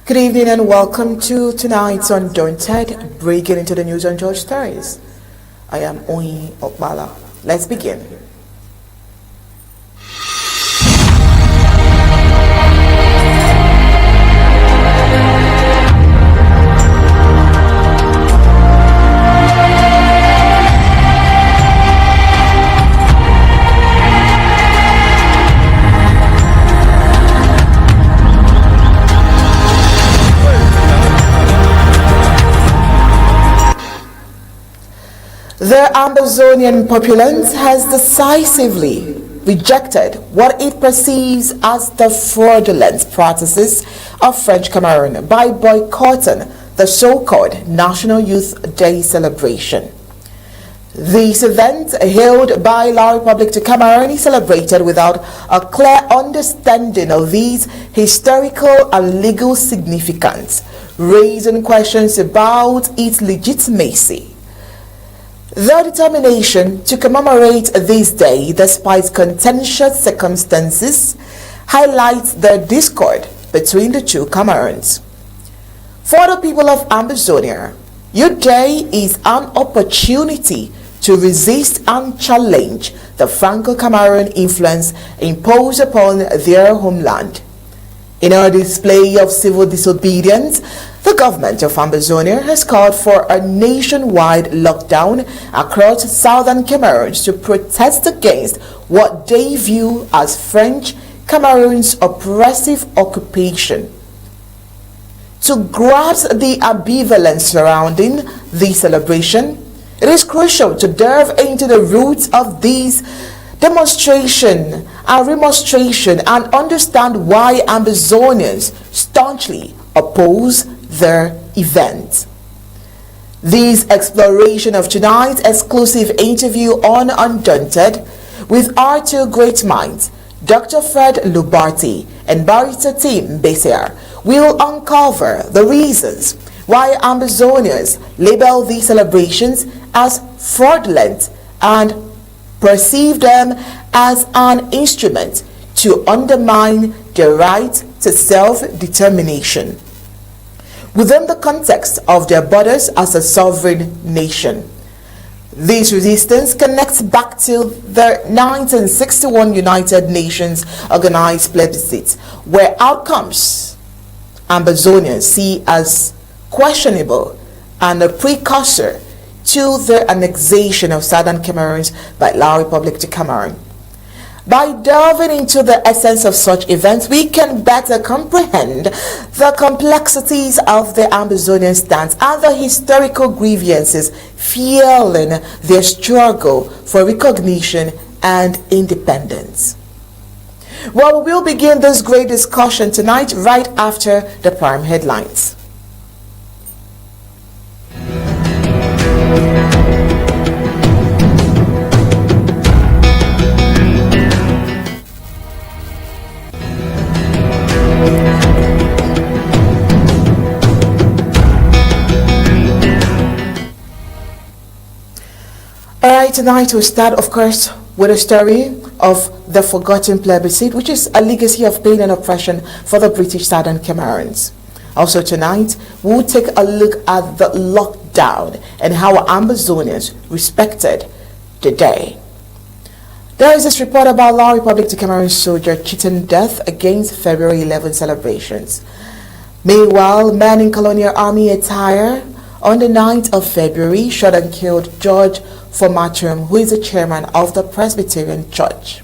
Good evening and welcome to tonight's Undaunted, breaking into the news on George stories. I am Oyi Okbala. Let's begin. The Ambazonian populace has decisively rejected what it perceives as the fraudulent practices of French Cameroun by boycotting the so-called National Youth Day celebration. This event, hailed by La Republic de Cameroun, is celebrated without a clear understanding of these historical and legal significance, raising questions about its legitimacy. Their determination to commemorate this day despite contentious circumstances highlights the discord between the two Camerouns. For the people of Ambazonia, Youth Day is an opportunity to resist and challenge the Franco-Cameroon influence imposed upon their homeland. In a display of civil disobedience, the government of Ambazonia has called for a nationwide lockdown across southern Cameroon to protest against what they view as French Cameroon's oppressive occupation. To grasp the ambivalence surrounding the celebration, it is crucial to delve into the roots of these demonstration and remonstration and understand why Ambazonians staunchly oppose their event. This exploration of tonight's exclusive interview on Undaunted with our two great minds, Dr. Fred Lobati and Barrister Mbeseha, will uncover the reasons why Ambazonians label these celebrations as fraudulent and perceive them as an instrument to undermine their right to self-determination within the context of their borders as a sovereign nation. This resistance connects back to the 1961 United Nations organized plebiscite, where outcomes Ambazonians see as questionable and a precursor to the annexation of southern Cameroon by La Republic de Cameroun. By delving into the essence of such events, we can better comprehend the complexities of the Ambazonian stance and the historical grievances fueling their struggle for recognition and independence. Well, we will begin this great discussion tonight right after the prime headlines. Alright, tonight we'll start, of course, with a story of the forgotten plebiscite, which is a legacy of pain and oppression for the British Southern Cameroons. Also tonight, we'll take a look at the lockdown and how Ambazonians respected the day. There is this report about La Republic de Cameroon soldier cheating death against February 11 celebrations. Meanwhile, men in Colonial Army attire on the 9th of February shot and killed George Fomatum, who is the chairman of the Presbyterian Church.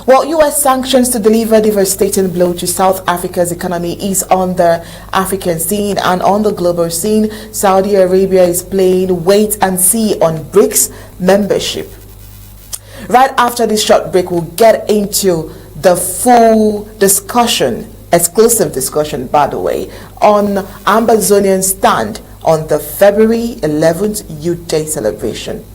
Well, U.S. sanctions to deliver devastating blow to South Africa's economy is on the African scene, and on the global scene, Saudi Arabia is playing wait and see on BRICS membership. Right after this short break, we'll get into the full discussion, exclusive discussion by the way, on Ambazonian stand on the February 11th Youth Day celebration.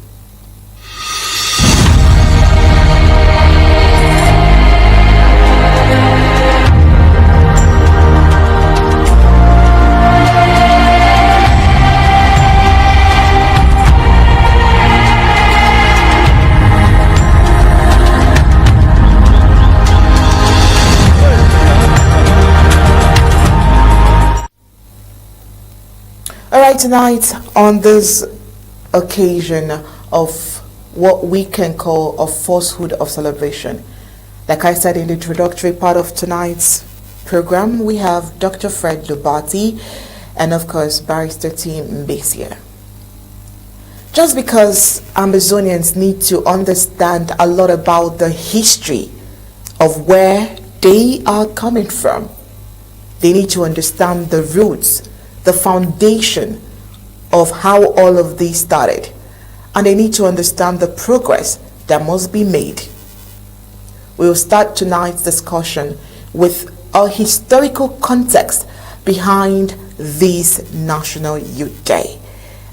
tonight, on this occasion of what we can call a falsehood of celebration, like I said in the introductory part of tonight's program, we have Dr. Fred Lobati and of course Barrister Mbeseha. Just because Ambazonians need to understand a lot about the history of where they are coming from, they need to understand the roots, the foundation of how all of this started, and they need to understand the progress that must be made. We will start tonight's discussion with a historical context behind this National Youth Day.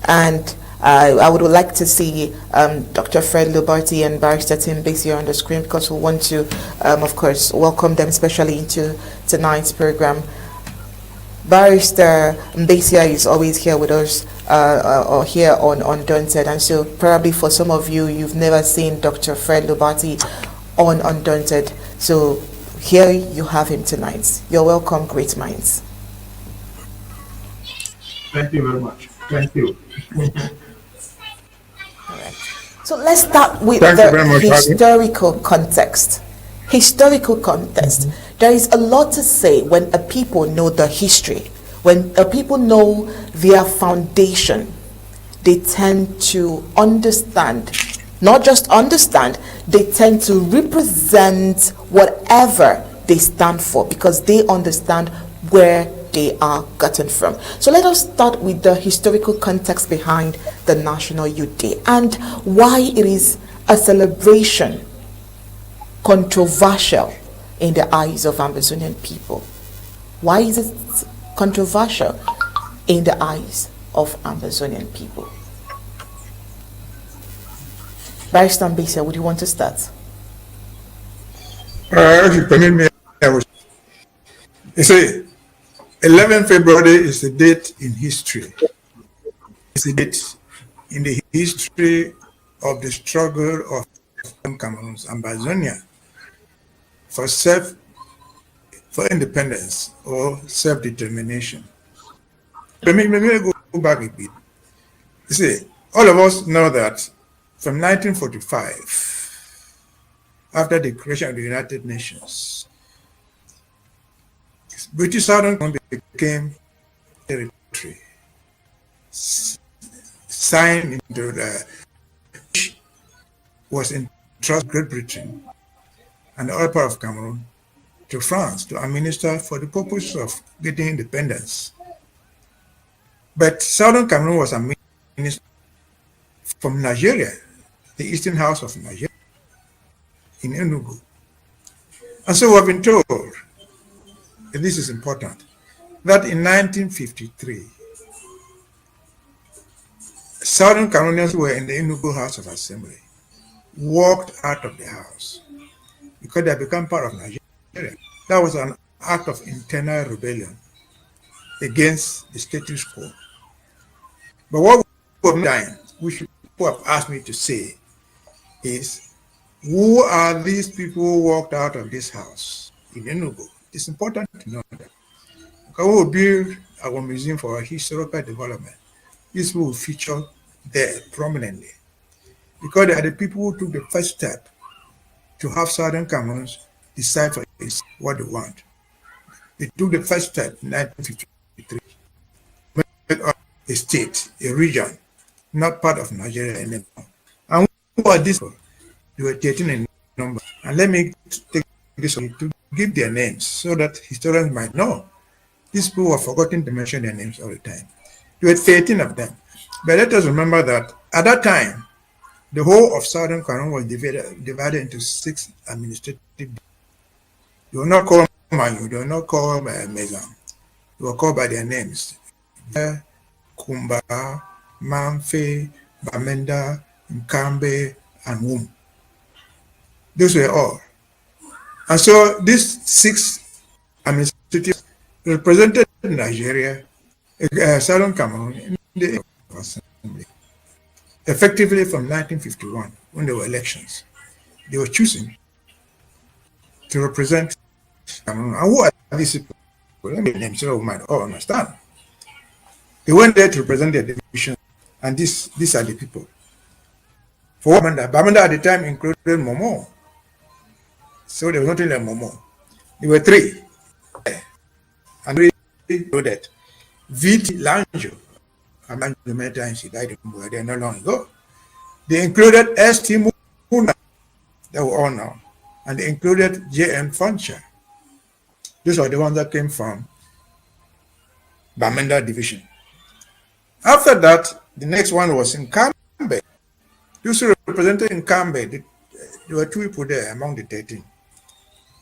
And I would like to see Dr. Fred Lobati and Barrister Mbeseha on the screen, because we want to, of course, welcome them especially into tonight's program. Barrister Mbeseha is always here with us, or here on Undaunted, and so probably for some of you, you've never seen Dr. Fred Lobati on Undaunted. So here you have him tonight. You're welcome, great minds. Thank you very much. Thank you. All right. So let's start with the historical context. Historical context. There is a lot to say when a people know the history. When a people know their foundation, they tend to understand, not just understand, they tend to represent whatever they stand for, because they understand where they are gotten from. So let us start with the historical context behind the National Youth Day and why it is a celebration controversial in the eyes of Ambazonian people. Why is it controversial in the eyes of Ambazonian people? Barrister Mbeseha, would you want to start? If you permit me, you see, 11 February is the date in history. It's the date in the history of the struggle of Cameroun's Ambazonia for independence or self-determination. Let me go back a bit. You see, all of us know that from 1945, after the creation of the United Nations, British Southern became territory, signed into the, which was entrusted Great Britain and the other part of Cameroon to France to administer for the purpose of getting independence. But Southern Cameroon was administered from Nigeria, the Eastern House of Nigeria, in Enugu. And so we've been told, and this is important, that in 1953, Southern Cameroonians who were in the Enugu House of Assembly walked out of the house because they had become part of Nigeria. That was an act of internal rebellion against the status quo. But what we've done, which people have asked me to say, is who are these people who walked out of this house in Enugu? It's important to know that. Because we will build our museum for our historical development. These will feature there prominently. Because they are the people who took the first step to have Southern Cameroons decide for what they want. They took the first step in 1953, made up a state, a region, not part of Nigeria anymore. And who are these people? They were 13 in number. And let me take this to give their names so that historians might know. These people were forgotten to mention their names all the time. There were 13 of them. But let us remember that at that time, the whole of Southern Cameroon was divided into 6 administrative. You will not call Manu, you will not call Mezam. You were called by their names. Kumba, Manfe, Bamenda, Nkambe, and Wum. Those were all. And so these 6 administrative represented Nigeria, Southern Cameroon, in the Assembly. Effectively from 1951, when there were elections, they were choosing to represent Cameroon. And who are these people? Let me name so we might all understand. They went there to represent their division, and these are the people. For Bamenda at the time included Momo. So there was nothing like Momo. There were three. And we included V.T. Lanjo. Lanjo many times he died in Buhari not long ago. They included S.T. Muna, that we all know. And they included J.M. Funcha. These are the ones that came from Bamenda division. After that, the next one was in Kambe. Those who represented in Kambe, there were two people there among the 13.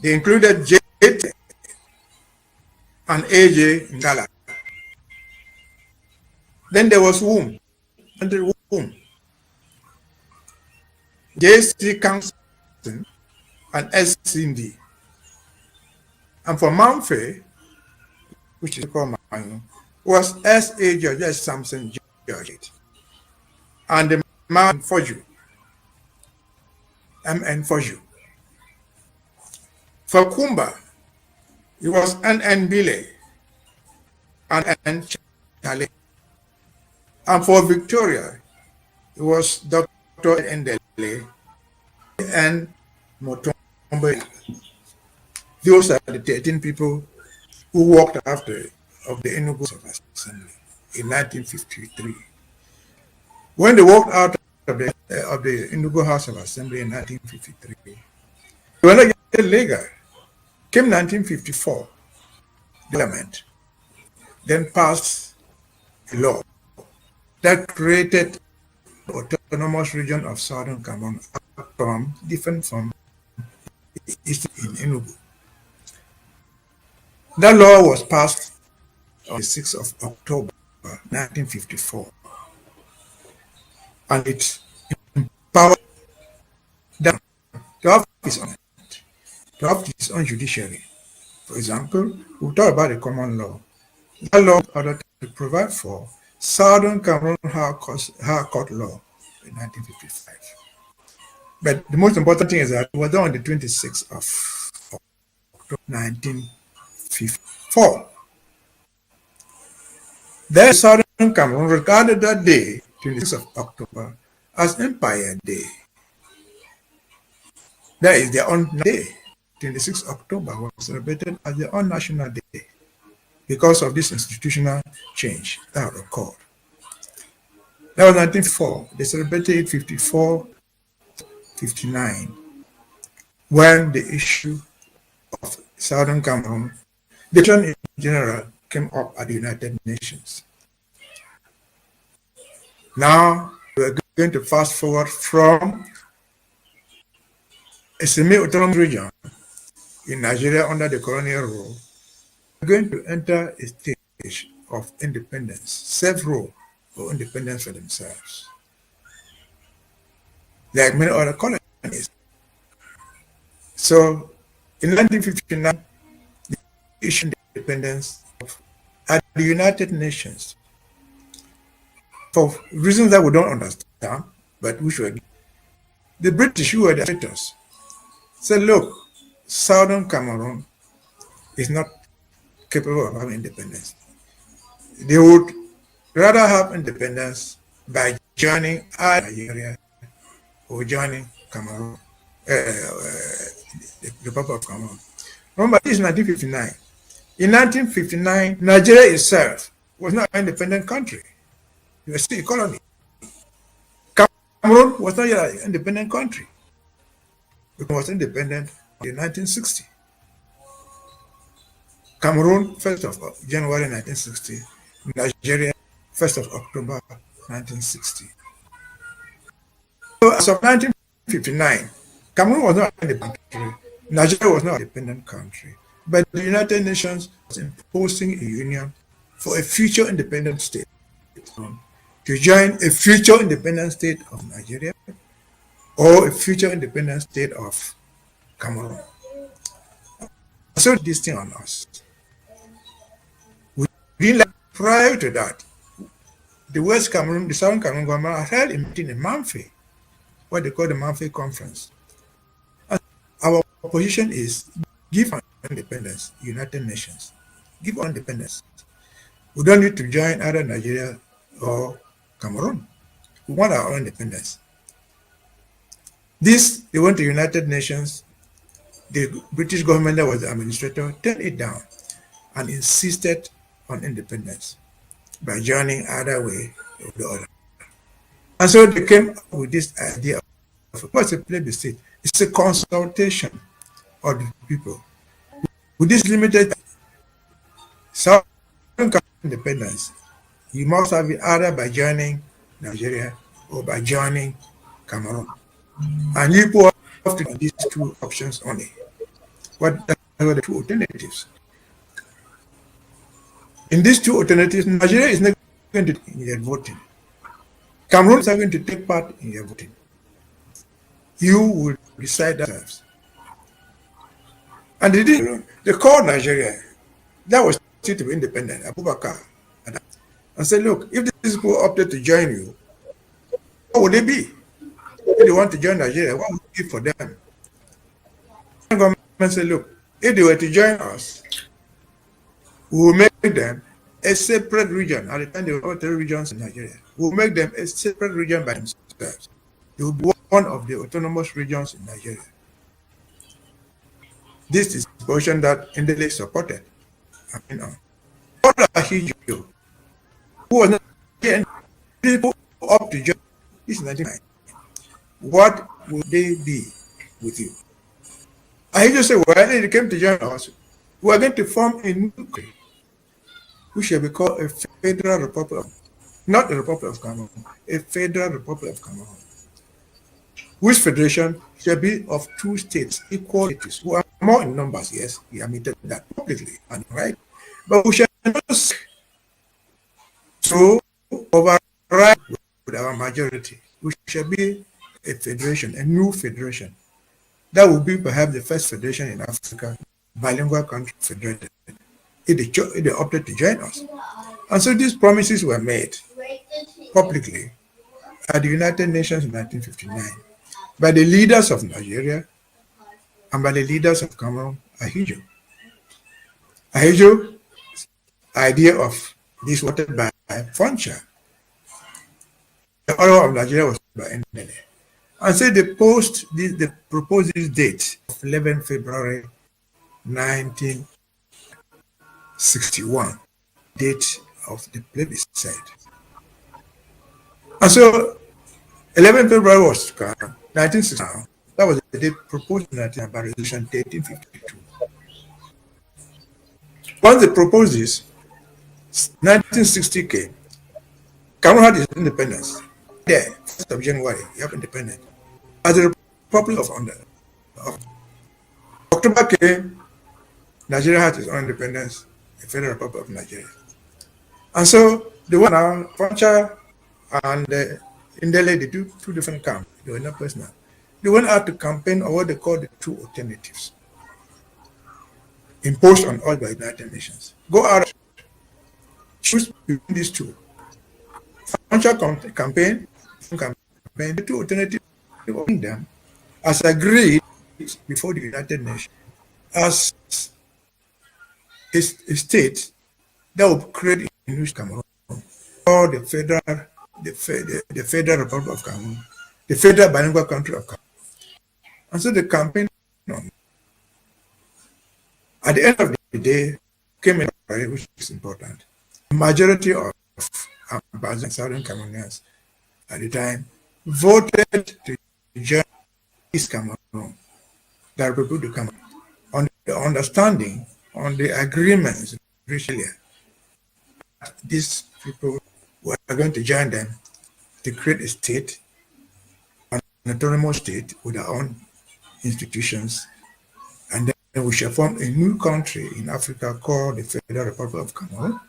They included J. and A.J. Ngala. Then there was Womb. J.C. Council and S. Cindy. And for Manfe, which is called Manu, was S.A. George S. Samson George. And the man Foju, M.N. Foju. For Kumba, it was N.N. Bile and N. Chale. And for Victoria, it was Dr. Ndele and Motombe. Those are the 13 people who walked after of the Enugu Assembly in 1953. When they walked out of the Enugu House of Assembly in 1953, they were not yet legal. Came 1954, the parliament then passed a law that created the autonomous region of Southern Cameroun, different from East in Enugu. That law was passed on the 6th of October 1954, and it empowered them to have its own judiciary. For example, we talk about the common law. That law ordered to provide for Southern Cameroun High Court law in 1955. But the most important thing is that it was done on the 26th of October 1954. Then Southern Cameroun regarded that day, 26th of October, as Empire Day. That is their own day. 26th October was celebrated as their own national day because of this institutional change that occurred. That was 1904. They celebrated it 54, 59, when the issue of Southern Cameroun, the question in general, came up at the United Nations. Now we're going to fast forward from a semi-autonomous region in Nigeria under the colonial rule. We're going to enter a stage of independence, self-rule or independence for themselves. Like many other colonies. So in 1959, the issue of independence at the United Nations, for reasons that we don't understand, but which were the British, who were the traitors, said, look, Southern Cameroon is not capable of having independence. They would rather have independence by joining Nigeria or joining Cameroon, the Republic of Cameroon. Remember, this is 1959. In 1959, Nigeria itself was not an independent country. It was still a colony. Cameroon was not yet an independent country. It was independent in 1960. Cameroon, 1st of January 1960. Nigeria, 1st of October 1960. So as of 1959, Cameroon was not an independent country. Nigeria was not an independent country. But the United Nations was imposing a union for a future independent state to join a future independent state of Nigeria or a future independent state of Cameroon. So this thing on us. We didn't like, prior to that, the West Cameroon, the Southern Cameroon government had held a meeting in Manfe, what they call the Manfe Conference. And our position is give independence, United Nations, give independence. We don't need to join either Nigeria or Cameroon. We want our own independence. They went to United Nations. The British government that was the administrator turned it down and insisted on independence by joining either way or the other. And so they came up with this idea of what's a plebiscite? It's a consultation of the people. With this limited Southern independence, you must have it either by joining Nigeria or by joining Cameroon. And you put up to these two options only. What are the two alternatives? In these two alternatives, Nigeria is not going to take in your voting. Cameroon is not going to take part in your voting. You will decide that. And they called Nigeria. That was still to be independent, Abubakar. And said, look, if these people opted to join you, what would they be? If they want to join Nigeria, what would we give for them? The government said, look, if they were to join us, we will make them a separate region. At the time, there were all 3 regions in Nigeria. We will make them a separate region by themselves. They will be one of the autonomous regions in Nigeria. This is the position that Ndele supported. Who was not people up to join this 1999. What would they be with you? I just say, well, they came to join us. We are going to form a new country, which shall be called a Federal Republic, not the Republic of Cameroon, a Federal Republic of Cameroon, which federation shall be of 2 states, equal states, who are more in numbers. Yes, we admitted that publicly, and right, but we shall not so override with our majority. We shall be a federation, a new federation. That will be perhaps the first federation in Africa, bilingual country federated, if they opted to join us. And so these promises were made publicly at the United Nations in 1959 by the leaders of Nigeria and by the leaders of Cameroon, Ahidjo. Ahidjo's idea of this was by Foncha. The order of Nigeria was by Ndele. And so they proposed this date of 11 February 1961, date of the plebiscite. And so 11 February was 1961. That was the date proposed in by Resolution 1852. Once they proposed this, 1960 came. Cameroon had its independence. There, 1st of January, you have independence. As the Republic of October came, Nigeria had its own independence, the Federal Republic of Nigeria. And so they were now, Foncha and Ndele, they do 2 different camps. They were not personal. They went out to campaign on what they called the 2 alternatives, imposed on all by the United Nations. Go out, choose between these 2. Foncha campaign, the 2 alternatives, them as agreed before the United Nations as a state that would create a new Cameroon, or the Federal Republic of Cameroon, the Federal Bilingual Country of Cameroon. And so the campaign, at the end of the day, came in, which is important. The majority of Ambazonians, Southern Cameroonians at the time, voted to join East Cameroon, the Republic of Cameroon, on the understanding, on the agreements reached earlier. These people were going to join them to create a state, an autonomous state with their own institutions, and then we shall form a new country in Africa called the Federal Republic of Cameroon,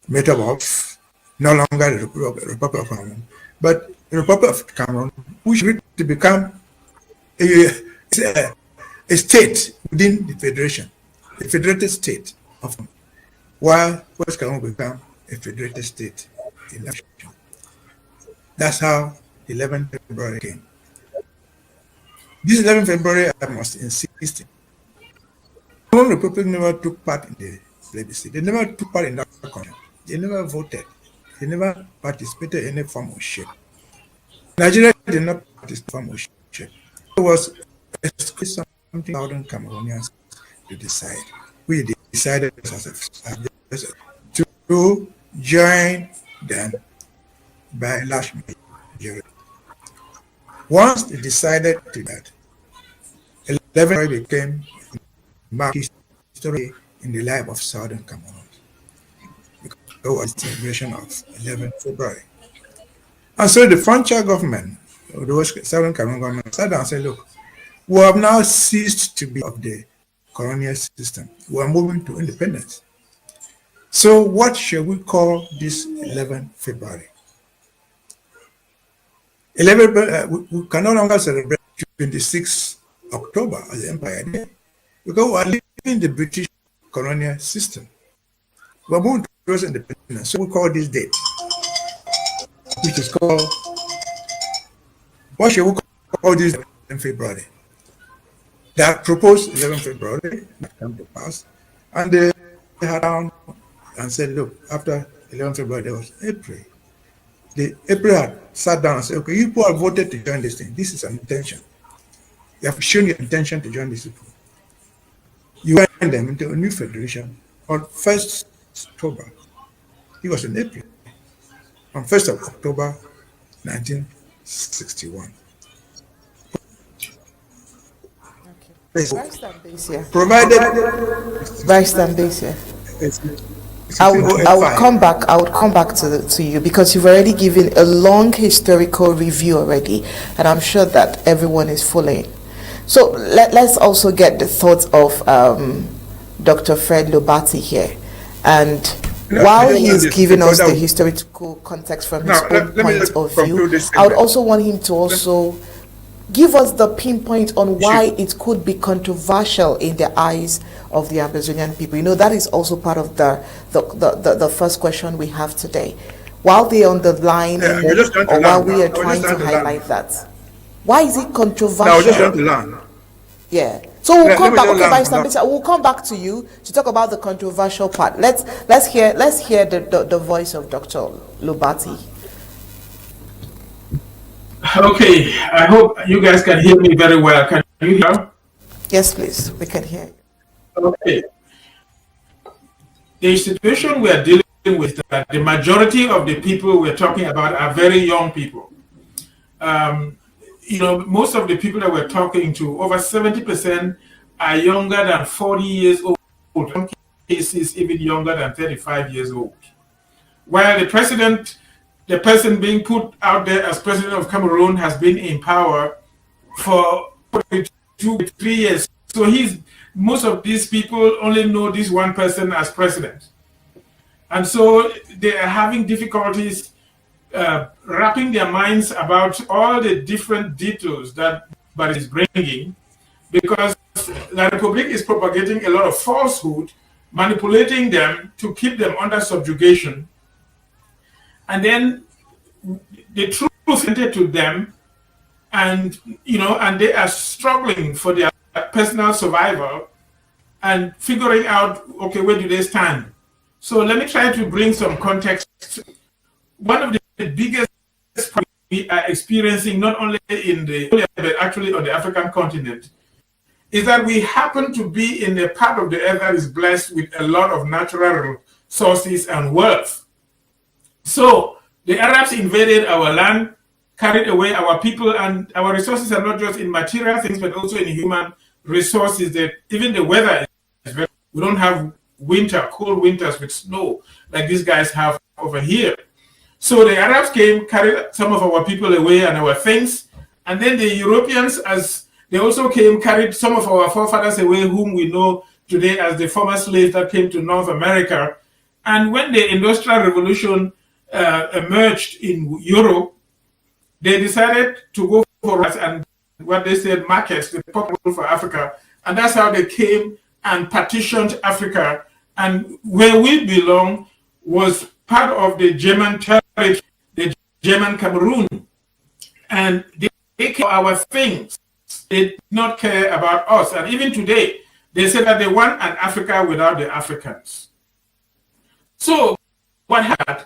made up of no longer the Republic of Cameroon, but the Republic of Cameroon, which will to become a state within the federation, a federated state of Cameroon, while West Cameroon will become a federated state in Africa. That's how 11 February came. This 11 February, I must insist, the Republic never took part in the plebiscite. They never took part in that country. They never voted. They never participated in any form of shape. Nigeria did not participate in any form of shape. It was something southern Cameroonians to decide. We decided to join them by a large majority. Once they decided to that, 11 became mark history in the life of southern Cameroon. Because it was the celebration of 11 February. And so the frontier government, the southern Cameroon government, sat down and said, look, we have now ceased to be of the colonial system. We are moving to independence. So what shall we call this 11 February? 11, we can no longer celebrate 26 October as the Empire Day because we are leaving the British colonial system. We are moving towards independence. So we call this date, which is called, what shall we call this 11 February? That proposed 11 February that come to pass, and they had down and said, look, after 11 February, there was April. April had sat down and said, okay, you people have voted to join this thing. This is an intention. You have shown your intention to join these people. You join them into a new federation on 1st October. It was in April. On 1st of October, 1961. Provided Vice Ambazia. I would come back to you because you've already given a long historical review already, and I'm sure that everyone is following. So let's also get the thoughts of Dr. Fred Lobati here, and while he's giving us the historical context from his own point of view, I would also want him to also give us the pinpoint on why it could be controversial in the eyes of the Ambazonian people. You know, that is also part of the first question we have today. While they're on the line, or while we are trying to highlight that, why is it controversial? No, just trying to learn. Yeah. So we'll come back. Okay, we'll come back to you to talk about the controversial part. Let's hear the voice of Dr. Lobati. Okay, I hope you guys can hear me very well. Can you hear? Yes, please. We can hear you. Okay. The situation we are dealing with is that the majority of the people we're talking about are very young people. You know, most of the people that we're talking to, over 70% are younger than 40 years old. In some cases, even younger than 35 years old. While the person being put out there as president of Cameroon has been in power for 2-3 years. So most of these people only know this one person as president. And so they are having difficulties wrapping their minds about all the different details that Barry is bringing, because the Republic is propagating a lot of falsehood, manipulating them to keep them under subjugation. And then the truth is presented to them, and they are struggling for their personal survival and figuring out, okay, where do they stand? So let me try to bring some context. One of the biggest problems we are experiencing, not only but actually on the African continent, is that we happen to be in a part of the earth that is blessed with a lot of natural resources and wealth. So the Arabs invaded our land, carried away our people, and our resources are not just in material things, but also in human resources. That even the weather is very, we don't have cold winters with snow like these guys have over here. So the Arabs came, carried some of our people away and our things, and then the Europeans, as they also came, carried some of our forefathers away, whom we know today as the former slaves that came to North America. And when the Industrial Revolution emerged in Europe, they decided to go for us and what they said markets, the popular for Africa, and that's how they came and partitioned Africa. And where we belong was part of the German territory, the German Cameroon, and they care about our things. They did not care about us. And even today, they say that they want an Africa without the Africans. So what happened?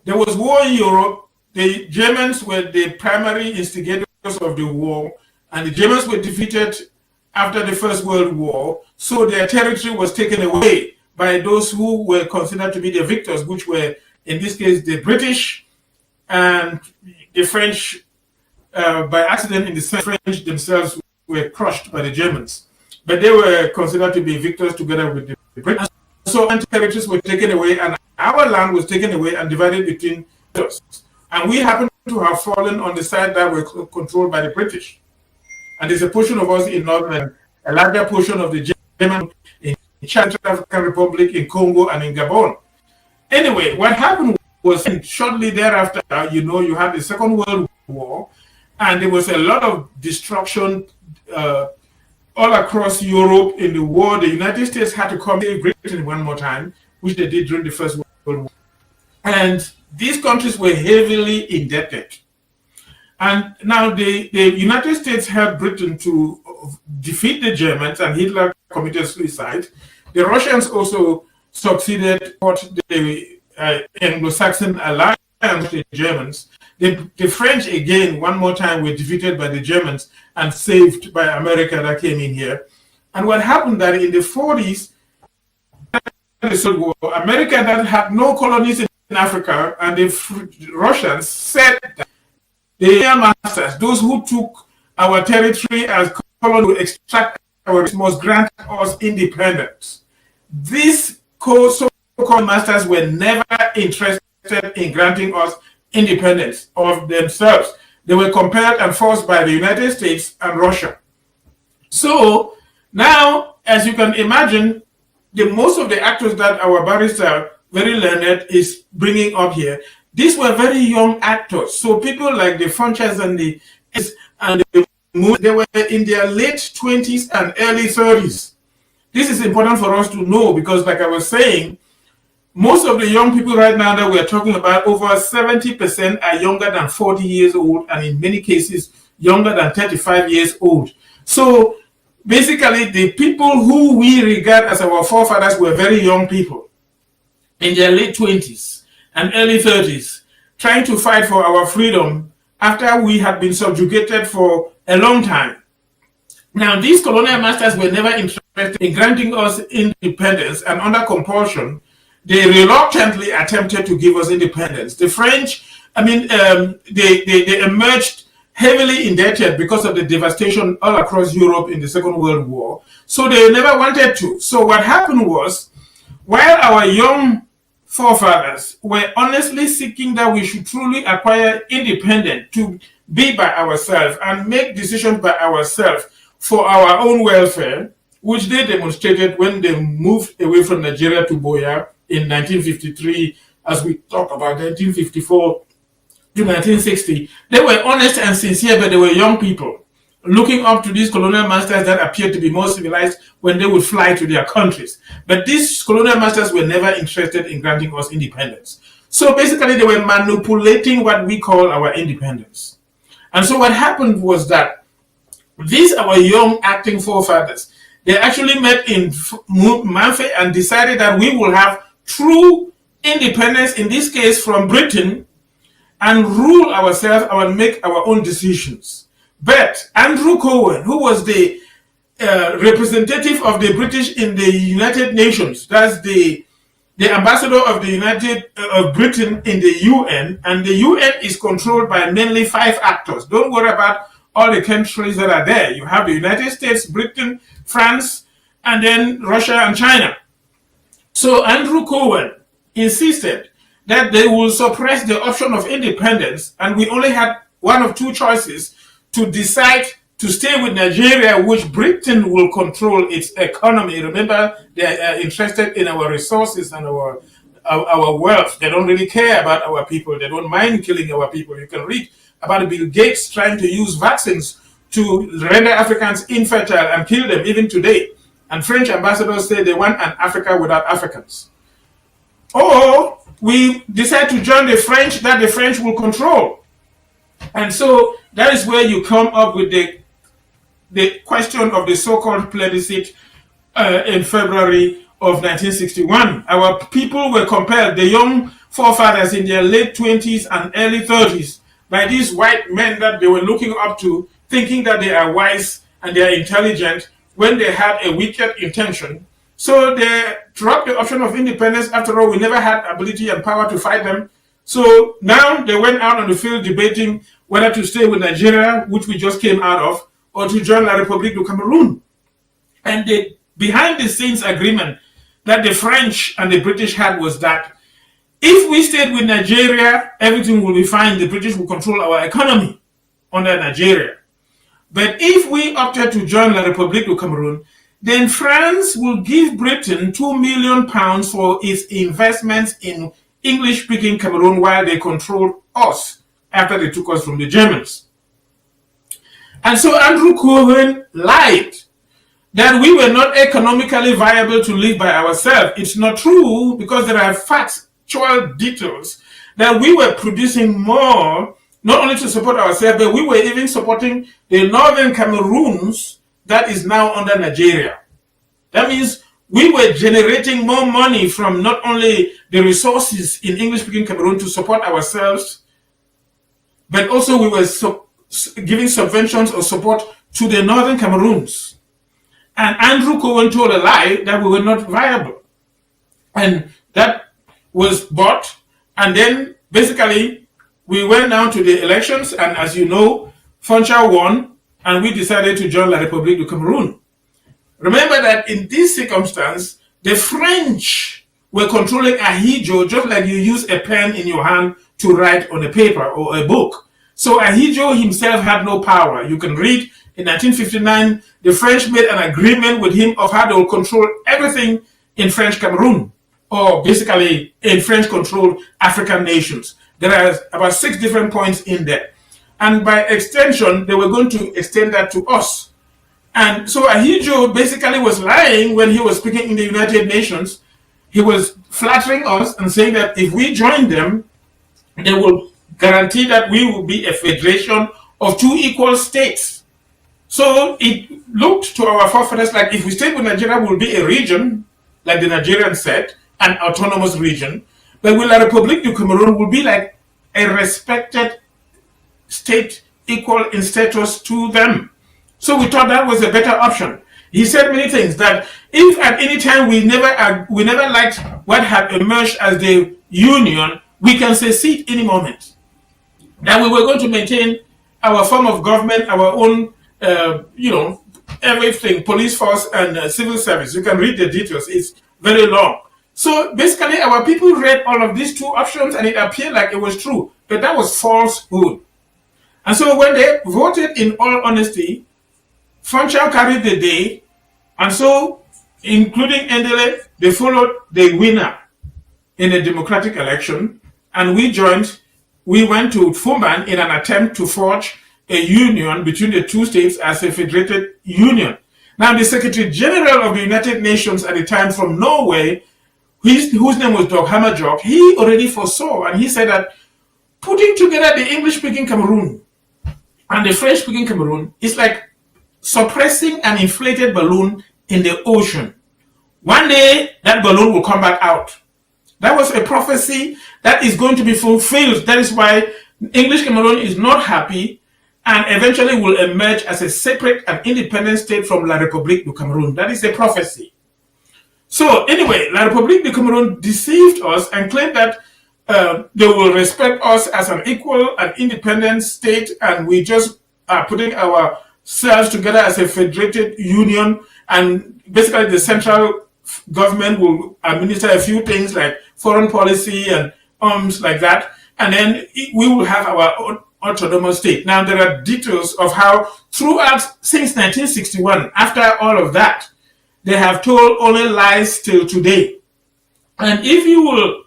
There was war in Europe. The Germans were the primary instigators of the war, and the Germans were defeated after the First World War, so their territory was taken away by those who were considered to be the victors, which were, in this case, the British and the French. By accident, in the French themselves were crushed by the Germans, but they were considered to be victors together with the British. So territories were taken away, and our land was taken away and divided between us. And we happen to have fallen on the side that were controlled by the British. And there's a portion of us in Northern, a larger portion of the German in Central African Republic, in Congo, and in Gabon. Anyway, what happened was shortly thereafter, you had the Second World War, and there was a lot of destruction all across Europe in the war. The United States had to come to Britain one more time, which they did during the First World War. And these countries were heavily indebted. And now the United States helped Britain to defeat the Germans, and Hitler committed suicide. The Russians also succeeded fought the Anglo-Saxon alliance with the Germans. The French, again, one more time, were defeated by the Germans and saved by America that came in here. And what happened that in the 40s, America that had no colonies in Africa, and the Russians said that the masters, those who took our territory as colony to extract our must grant us independence. These so-called masters were never interested in granting us independence of themselves. They were compelled and forced by the United States and Russia. So now, as you can imagine, most of the actors that our barrister, very learned, is bringing up here, these were very young actors. So people like the Funchers and they were in their late 20s and early 30s. This is important for us to know because, like I was saying, most of the young people right now that we're talking about, over 70% are younger than 40 years old, and in many cases, younger than 35 years old. So basically, the people who we regard as our forefathers were very young people in their late 20s and early 30s, trying to fight for our freedom after we had been subjugated for a long time. Now, these colonial masters were never interested in granting us independence, and under compulsion, they reluctantly attempted to give us independence. The French, they emerged heavily indebted because of the devastation all across Europe in the Second World War. So they never wanted to. So what happened was, while our young forefathers were honestly seeking that we should truly acquire independence to be by ourselves and make decisions by ourselves for our own welfare, which they demonstrated when they moved away from Nigeria to Boya in 1953, as we talk about 1954 to 1960. They were honest and sincere, but they were young people looking up to these colonial masters that appeared to be more civilized when they would fly to their countries. But these colonial masters were never interested in granting us independence. So basically, they were manipulating what we call our independence. And so what happened was that these, our young acting forefathers, they actually met in Manfe and decided that we will have true independence, in this case from Britain, and rule ourselves and make our own decisions. But Andrew Cohen, who was the representative of the British in the United Nations, that's the ambassador of the Britain in the UN, and the UN is controlled by mainly 5 actors. Don't worry about all the countries that are there. You have the United States, Britain, France, and then Russia and China. So Andrew Cohen insisted that they will suppress the option of independence, and we only had one of 2 choices to decide to stay with Nigeria, which Britain will control its economy. Remember, they are interested in our resources and our wealth. They don't really care about our people. They don't mind killing our people. You can read about Bill Gates trying to use vaccines to render Africans infertile and kill them even today. And French ambassadors say they want an Africa without Africans. Or we decide to join the French, that the French will control. And so that is where you come up with the question of the so-called plebiscite in February of 1961. Our people were compelled, the young forefathers in their late 20s and early 30s, by these white men that they were looking up to, thinking that they are wise and they are intelligent when they had a wicked intention. So they dropped the option of independence. After all, we never had ability and power to fight them. So now they went out on the field debating whether to stay with Nigeria, which we just came out of, or to join La République du Cameroun. And the behind the scenes agreement that the French and the British had was that if we stayed with Nigeria, everything will be fine. The British will control our economy under Nigeria. But if we opted to join La République du Cameroun, then France will give Britain £2 million for its investments in English-speaking Cameroon while they controlled us after they took us from the Germans. And so Andrew Cohen lied that we were not economically viable to live by ourselves. It's not true, because there are factual details that we were producing more, not only to support ourselves, but we were even supporting the northern Cameroons that is now under Nigeria. That means we were generating more money from not only the resources in English-speaking Cameroon to support ourselves, but also we were giving subventions or support to the northern Cameroons. And Andrew Cohen told a lie that we were not viable. And that was bought. And then basically we went down to the elections. And as you know, Funchal won. And we decided to join La République du Cameroun. Remember that in this circumstance, the French were controlling Ahidjo, just like you use a pen in your hand to write on a paper or a book. So Ahidjo himself had no power. You can read in 1959, the French made an agreement with him of how they will control everything in French Cameroon, or basically in French-controlled African nations. There are about 6 different points in there. And by extension, they were going to extend that to us. And so Ahidjo basically was lying when he was speaking in the United Nations. He was flattering us and saying that if we join them, they will guarantee that we will be a federation of 2 equal states. So it looked to our forefathers like if we stayed with Nigeria, we'll be a region, like the Nigerians said, an autonomous region. But with La République du Cameroun will be like a respected state equal in status to them. So we thought that was a better option. He said many things, that if at any time we never liked what had emerged as the union, we can secede any moment. That we were going to maintain our form of government, our own everything, police force and civil service. You can read the details. It's very long. So basically, our people read all of these 2 options and it appeared like it was true, but that was falsehood. And so when they voted, in all honesty, Funchal carried the day, and so, including Endele, they followed the winner in a democratic election, and we went to Fomatum in an attempt to forge a union between the 2 states as a federated union. Now, the Secretary General of the United Nations at the time from Norway, whose name was Dog Hammarjok, he already foresaw, and he said that putting together the English-speaking Cameroon and the French-speaking Cameroon is like suppressing an inflated balloon in the ocean. One day, that balloon will come back out. That was a prophecy that is going to be fulfilled. That is why English Cameroon is not happy and eventually will emerge as a separate and independent state from La République du Cameroun. That is a prophecy. So anyway, La République du Cameroun deceived us and claimed that they will respect us as an equal and independent state, and we just are putting ourselves together as a federated union, and basically the central government will administer a few things like foreign policy and arms like that, and then we will have our own autonomous state. Now, there are details of how throughout, since 1961, after all of that, they have told only lies till today. And if you will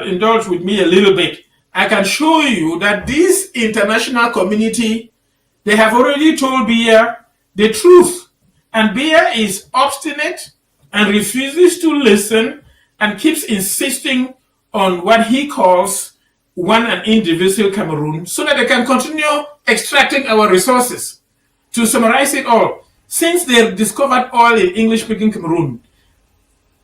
indulge with me a little bit, I can show you that this international community, they have already told Biya the truth. And Biya is obstinate and refuses to listen and keeps insisting on what he calls one and indivisible Cameroon, so that they can continue extracting our resources. To summarize it all, since they discovered oil in English-speaking Cameroon,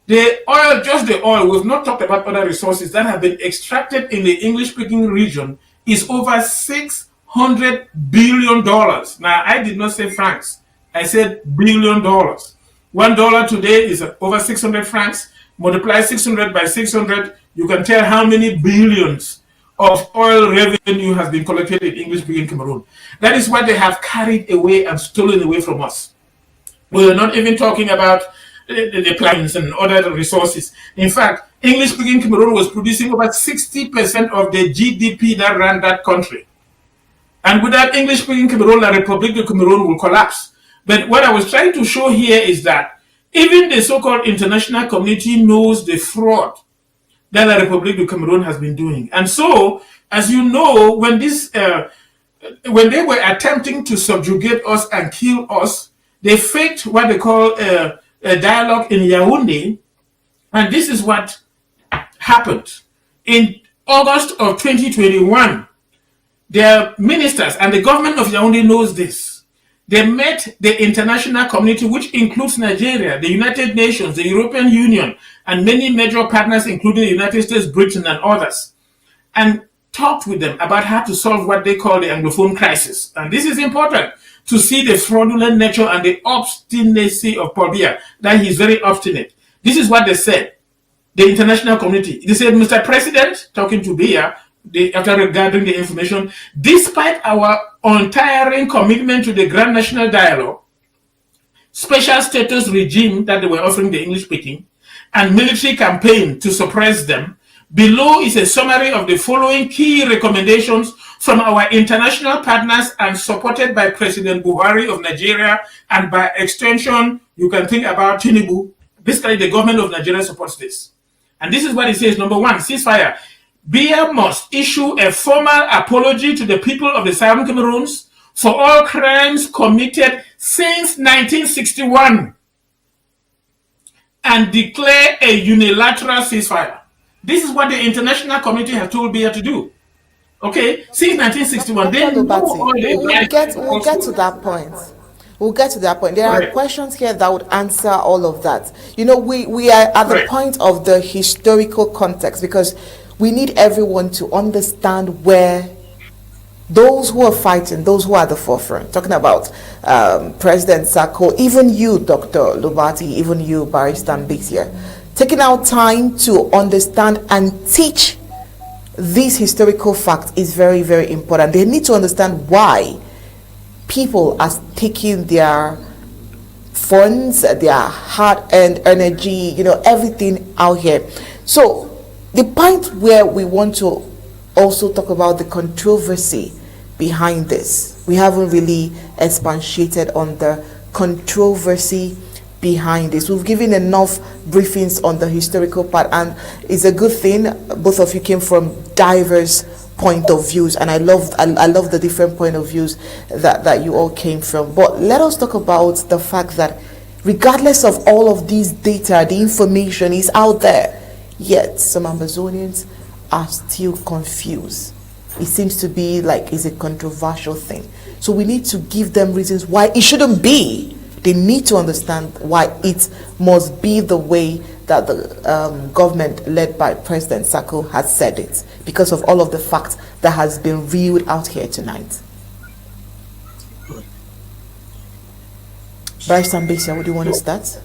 The oil, just the oil, we've not talked about other resources that have been extracted in the English-speaking region, is over $600 billion. Now, I did not say francs. I said $billion. $1 today is over 600 francs. Multiply 600 by 600, you can tell how many billions of oil revenue has been collected in English-speaking Cameroon. That is what they have carried away and stolen away from us. We're not even talking about the plants and other resources. In fact, English-speaking Cameroon was producing about 60% of the GDP that ran that country. And without English-speaking Cameroon, La République de Cameroon will collapse. But what I was trying to show here is that even the so-called international community knows the fraud that La République du Cameroun has been doing. And so, as you know, when they were attempting to subjugate us and kill us, they faked what they call a dialogue in Yaoundé, and this is what happened. In August of 2021, their ministers and the government of Yaoundé knows this. They met the international community, which includes Nigeria, the United Nations, the European Union, and many major partners, including the United States, Britain, and others, and talked with them about how to solve what they call the Anglophone crisis. And this is important to see the fraudulent nature and the obstinacy of Paul Biya, that he's very obstinate. This is what they said, the international community. They said, Mr. President, talking to Biya, after gathering the information, despite our untiring commitment to the Grand National Dialogue, special status regime that they were offering the English speaking, and military campaign to suppress them, below is a summary of the following key recommendations from our international partners and supported by President Buhari of Nigeria, and by extension, you can think about Tinubu. Basically, the government of Nigeria supports this. And this is what it says. Number one, ceasefire. Biya must issue a formal apology to the people of the Southern Cameroons for all crimes committed since 1961 and declare a unilateral ceasefire. This is what the international community has told Biya to do. Okay, since 1961, we'll get to that point. We'll get to that point. There are questions here that would answer all of that. You know, we are at the point of the historical context, because we need everyone to understand where those who are fighting, those who are at the forefront, talking about President Sako, even you, Dr. Lobati, even you, Barrister Mbeseha, taking out time to understand and teach these historical facts is very, very important. They need to understand why people are taking their funds, their hard-earned energy, you know, everything out here. So the point where we want to also talk about the controversy behind this. We haven't really expatiated on the controversy behind this. We've given enough briefings on the historical part, and it's a good thing both of you came from diverse point of views, and I love the different point of views that you all came from. But let us talk about the fact that regardless of all of these data, the information is out there, yet some Ambazonians are still confused. It seems to be like it's a controversial thing. So we need to give them reasons why it shouldn't be. They need to understand why it must be the way that the government led by President Sako has said it, because of all of the facts that has been revealed out here tonight. Barrister Mbeseha, would you want to start?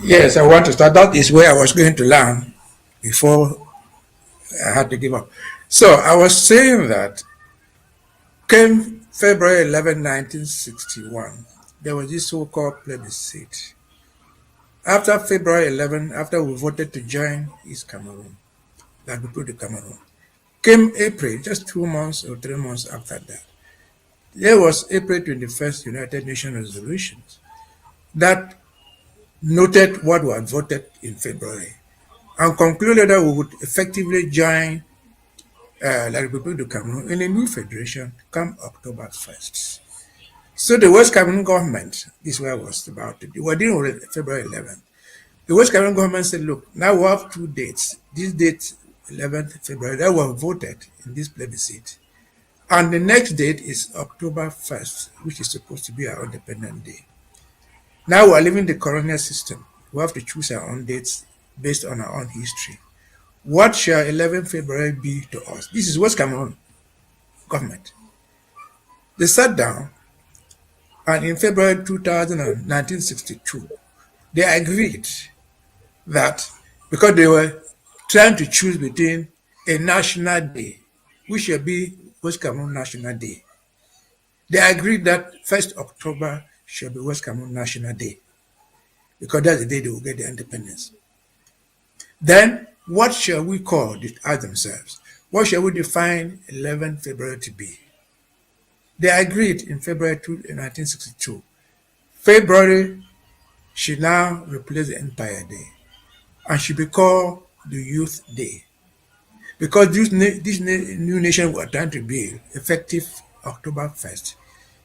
Yes, I want to start. That is where I was going to land before I had to give up. So I was saying that came February 11, 1961, there was this so-called plebiscite. After February 11, after we voted to join East Cameroon, that we put the Cameroon, came April, just 2 months or 3 months after that. There was April 21st United Nations resolutions that noted what we had voted in February and concluded that we would effectively join La République du Cameroun in a new federation come October 1st. So the West Cameroon government, this is where I was about to do, we were dealing with February 11th. The West Cameroon government said, look, now we have 2 dates. This date, 11th February, that were voted in this plebiscite. And the next date is October 1st, which is supposed to be our independent day. Now we are leaving the colonial system. We have to choose our own dates based on our own history. What shall 11 February be to us? This is West Cameroon government. They sat down, and in February 1962, they agreed that because they were trying to choose between a national day, which shall be West Cameroon National Day, they agreed that 1st October shall be West Cameroon National Day, because that's the day they will get their independence. Then, what shall we call it as themselves? What shall we define 11 February to be? They agreed in February 1962. February should now replace the Empire Day and should be called the Youth Day. Because this new nation we are trying to build, effective October 1st,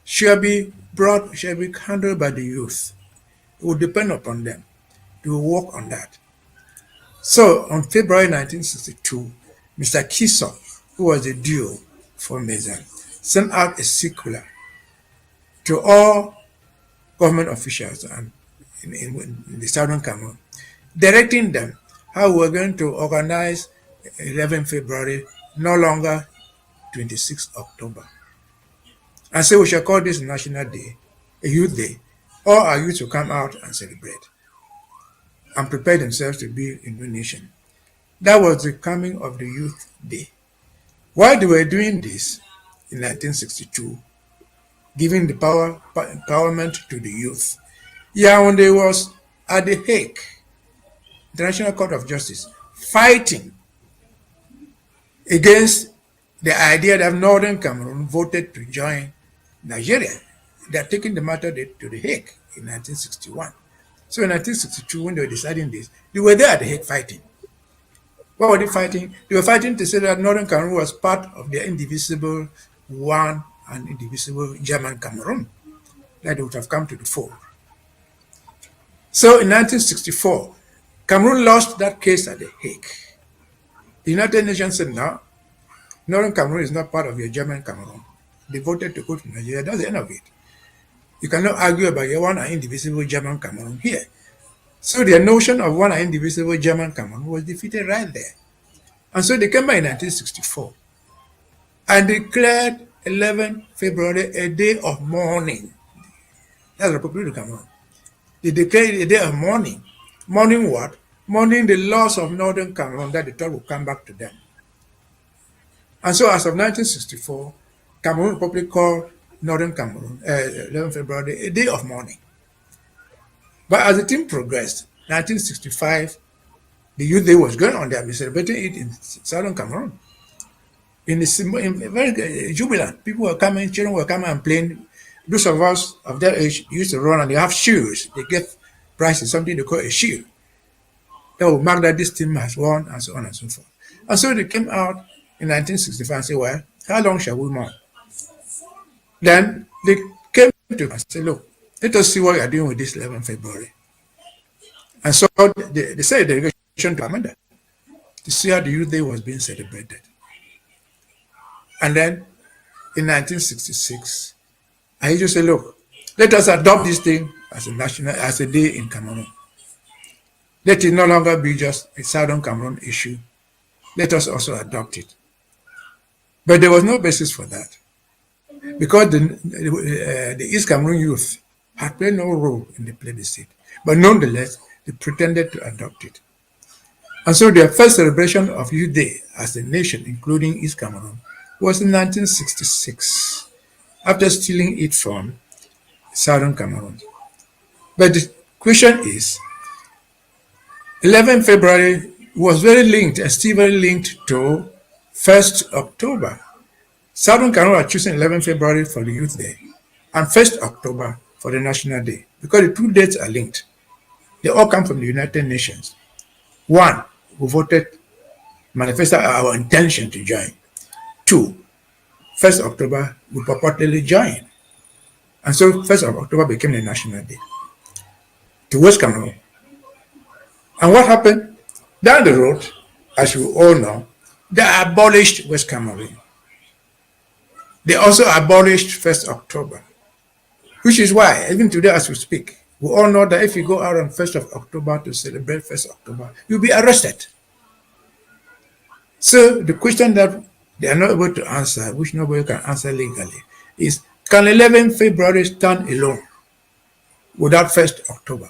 shall be handled by the youth. It will depend upon them. They will work on that. So on February 1962, Mr. Kiso, who was the DO for Mbeseha, sent out a circular to all government officials in the southern Cameroon, directing them how we're going to organize 11 February, no longer 26 October. And so we shall call this National Day, a Youth Day. All our youth will come out and celebrate and prepare themselves to be a new nation. That was the coming of the Youth Day. While they were doing this in 1962, giving the empowerment to the youth, Yaoundé was at The Hague, International Court of Justice, fighting against the idea that Northern Cameroon voted to join Nigeria. They are taking the matter to The Hague in 1961. So in 1962, when they were deciding this, they were there at The Hague fighting. What were they fighting? They were fighting to say that Northern Cameroon was part of their indivisible one and indivisible German Cameroon, that they would have come to the fore. So in 1964, Cameroon lost that case at The Hague. The United Nations said, no, Northern Cameroon is not part of your German Cameroon. They voted to go to Nigeria. That's the end of it. You cannot argue about your one and indivisible German Cameroon here. So the notion of one and indivisible German Cameroon was defeated right there. And so they came back in 1964 and declared 11 February a day of mourning. That's the Republic of Cameroon. They declared a day of mourning. Mourning what? Mourning the loss of Northern Cameroon that they thought would come back to them. And so as of 1964, Cameroon Republic called Northern Cameroon, 11 February, a day of mourning. But as the thing progressed, 1965, the Youth Day was going on. They had been celebrating it in southern Cameroon. In very jubilant. People were coming, children were coming and playing. Those of us of their age used to run and they have shoes. They get prizes, something they call a shield. That will mark that this team has won, and so on and so forth. And so they came out in 1965 and said, well, how long shall we mourn? Then they came to us and said, look, let us see what you are doing with this 11 February. And so they sent a delegation to Amanda to see how the Youth Day was being celebrated. And then in 1966, I just said, look, let us adopt this thing as a day in Cameroon. Let it no longer be just a Southern Cameroon issue. Let us also adopt it. But there was no basis for that, because the East Cameroon youth had played no role in the plebiscite. But nonetheless, they pretended to adopt it. And so their first celebration of Youth Day as a nation, including East Cameroon, was in 1966, after stealing it from Southern Cameroon. But the question is, 11 February was very linked, and still very linked to 1st October. Southern Cameroon are choosing 11 February for the Youth Day and 1st October for the National Day, because the two dates are linked. They all come from the United Nations. One, we voted, manifested our intention to join. Two, 1st October, we purportedly joined. And so 1st of October became the National Day to West Cameroon. And what happened? Down the road, as you all know, they abolished West Cameroon. They also abolished 1st October, which is why, even today as we speak, We all know that if you go out on 1st of October to celebrate 1st October, you'll be arrested. So the question that they are not able to answer, which nobody can answer legally, is can 11 February stand alone without 1st October?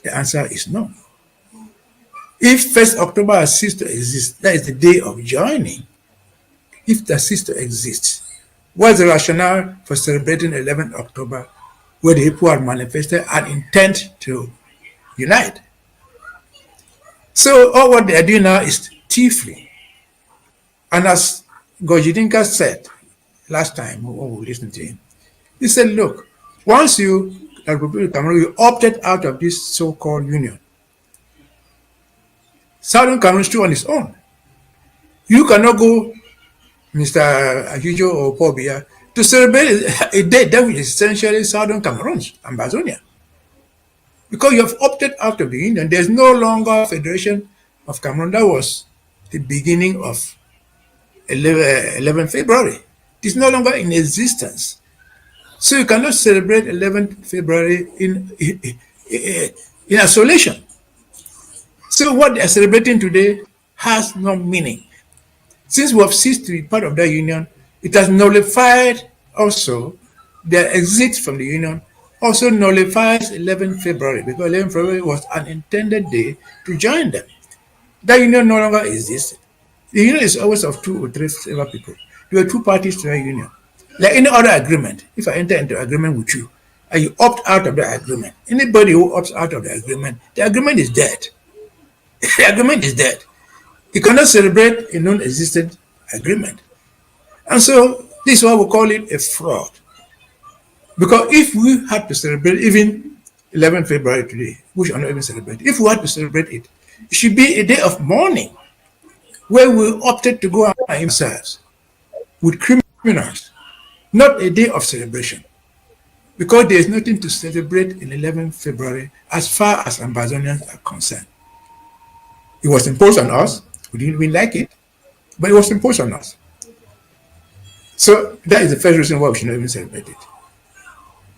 The answer is no. If 1st October has ceased to exist, that is the day of joining. If that ceased to exist, what's the rationale for celebrating 11th October where the people have manifested an intent to unite? So all what they are doing now is thievery. And as Gojidinka said last time when we listened to him, he said, look, once you, like Republic of Cameroon, you opted out of this so-called union, Southern Cameroon is still on its own. You cannot go, Mr. Ahijo or Paul Biya, to celebrate a day that is essentially Southern Cameroon's, Ambazonia. Because you have opted out of the union, there's no longer Federation of Cameroon. That was the beginning of 11 February. It is no longer in existence. So you cannot celebrate 11th February in isolation. So what they are celebrating today has no meaning. Since we have ceased to be part of that union, it has nullified also their exit from the union, also nullifies 11th February, because 11th February was an intended day to join them. That union no longer exists. The union is always of 2 or 3 several people. There are 2 parties to that union. Like any other agreement, if I enter into agreement with you, and you opt out of the agreement, anybody who opts out of the agreement is dead. The agreement is dead. You cannot celebrate a non-existent agreement. And so this is why we call it a fraud. Because if we had to celebrate even 11 February today, we should not even celebrate. If we had to celebrate it, it should be a day of mourning where we opted to go out ourselves with criminals, not a day of celebration. Because there is nothing to celebrate in 11 February as far as Ambazonians are concerned. It was imposed on us. We didn't even like it, but it was imposed on us. So that is the first reason why we should not even celebrate it.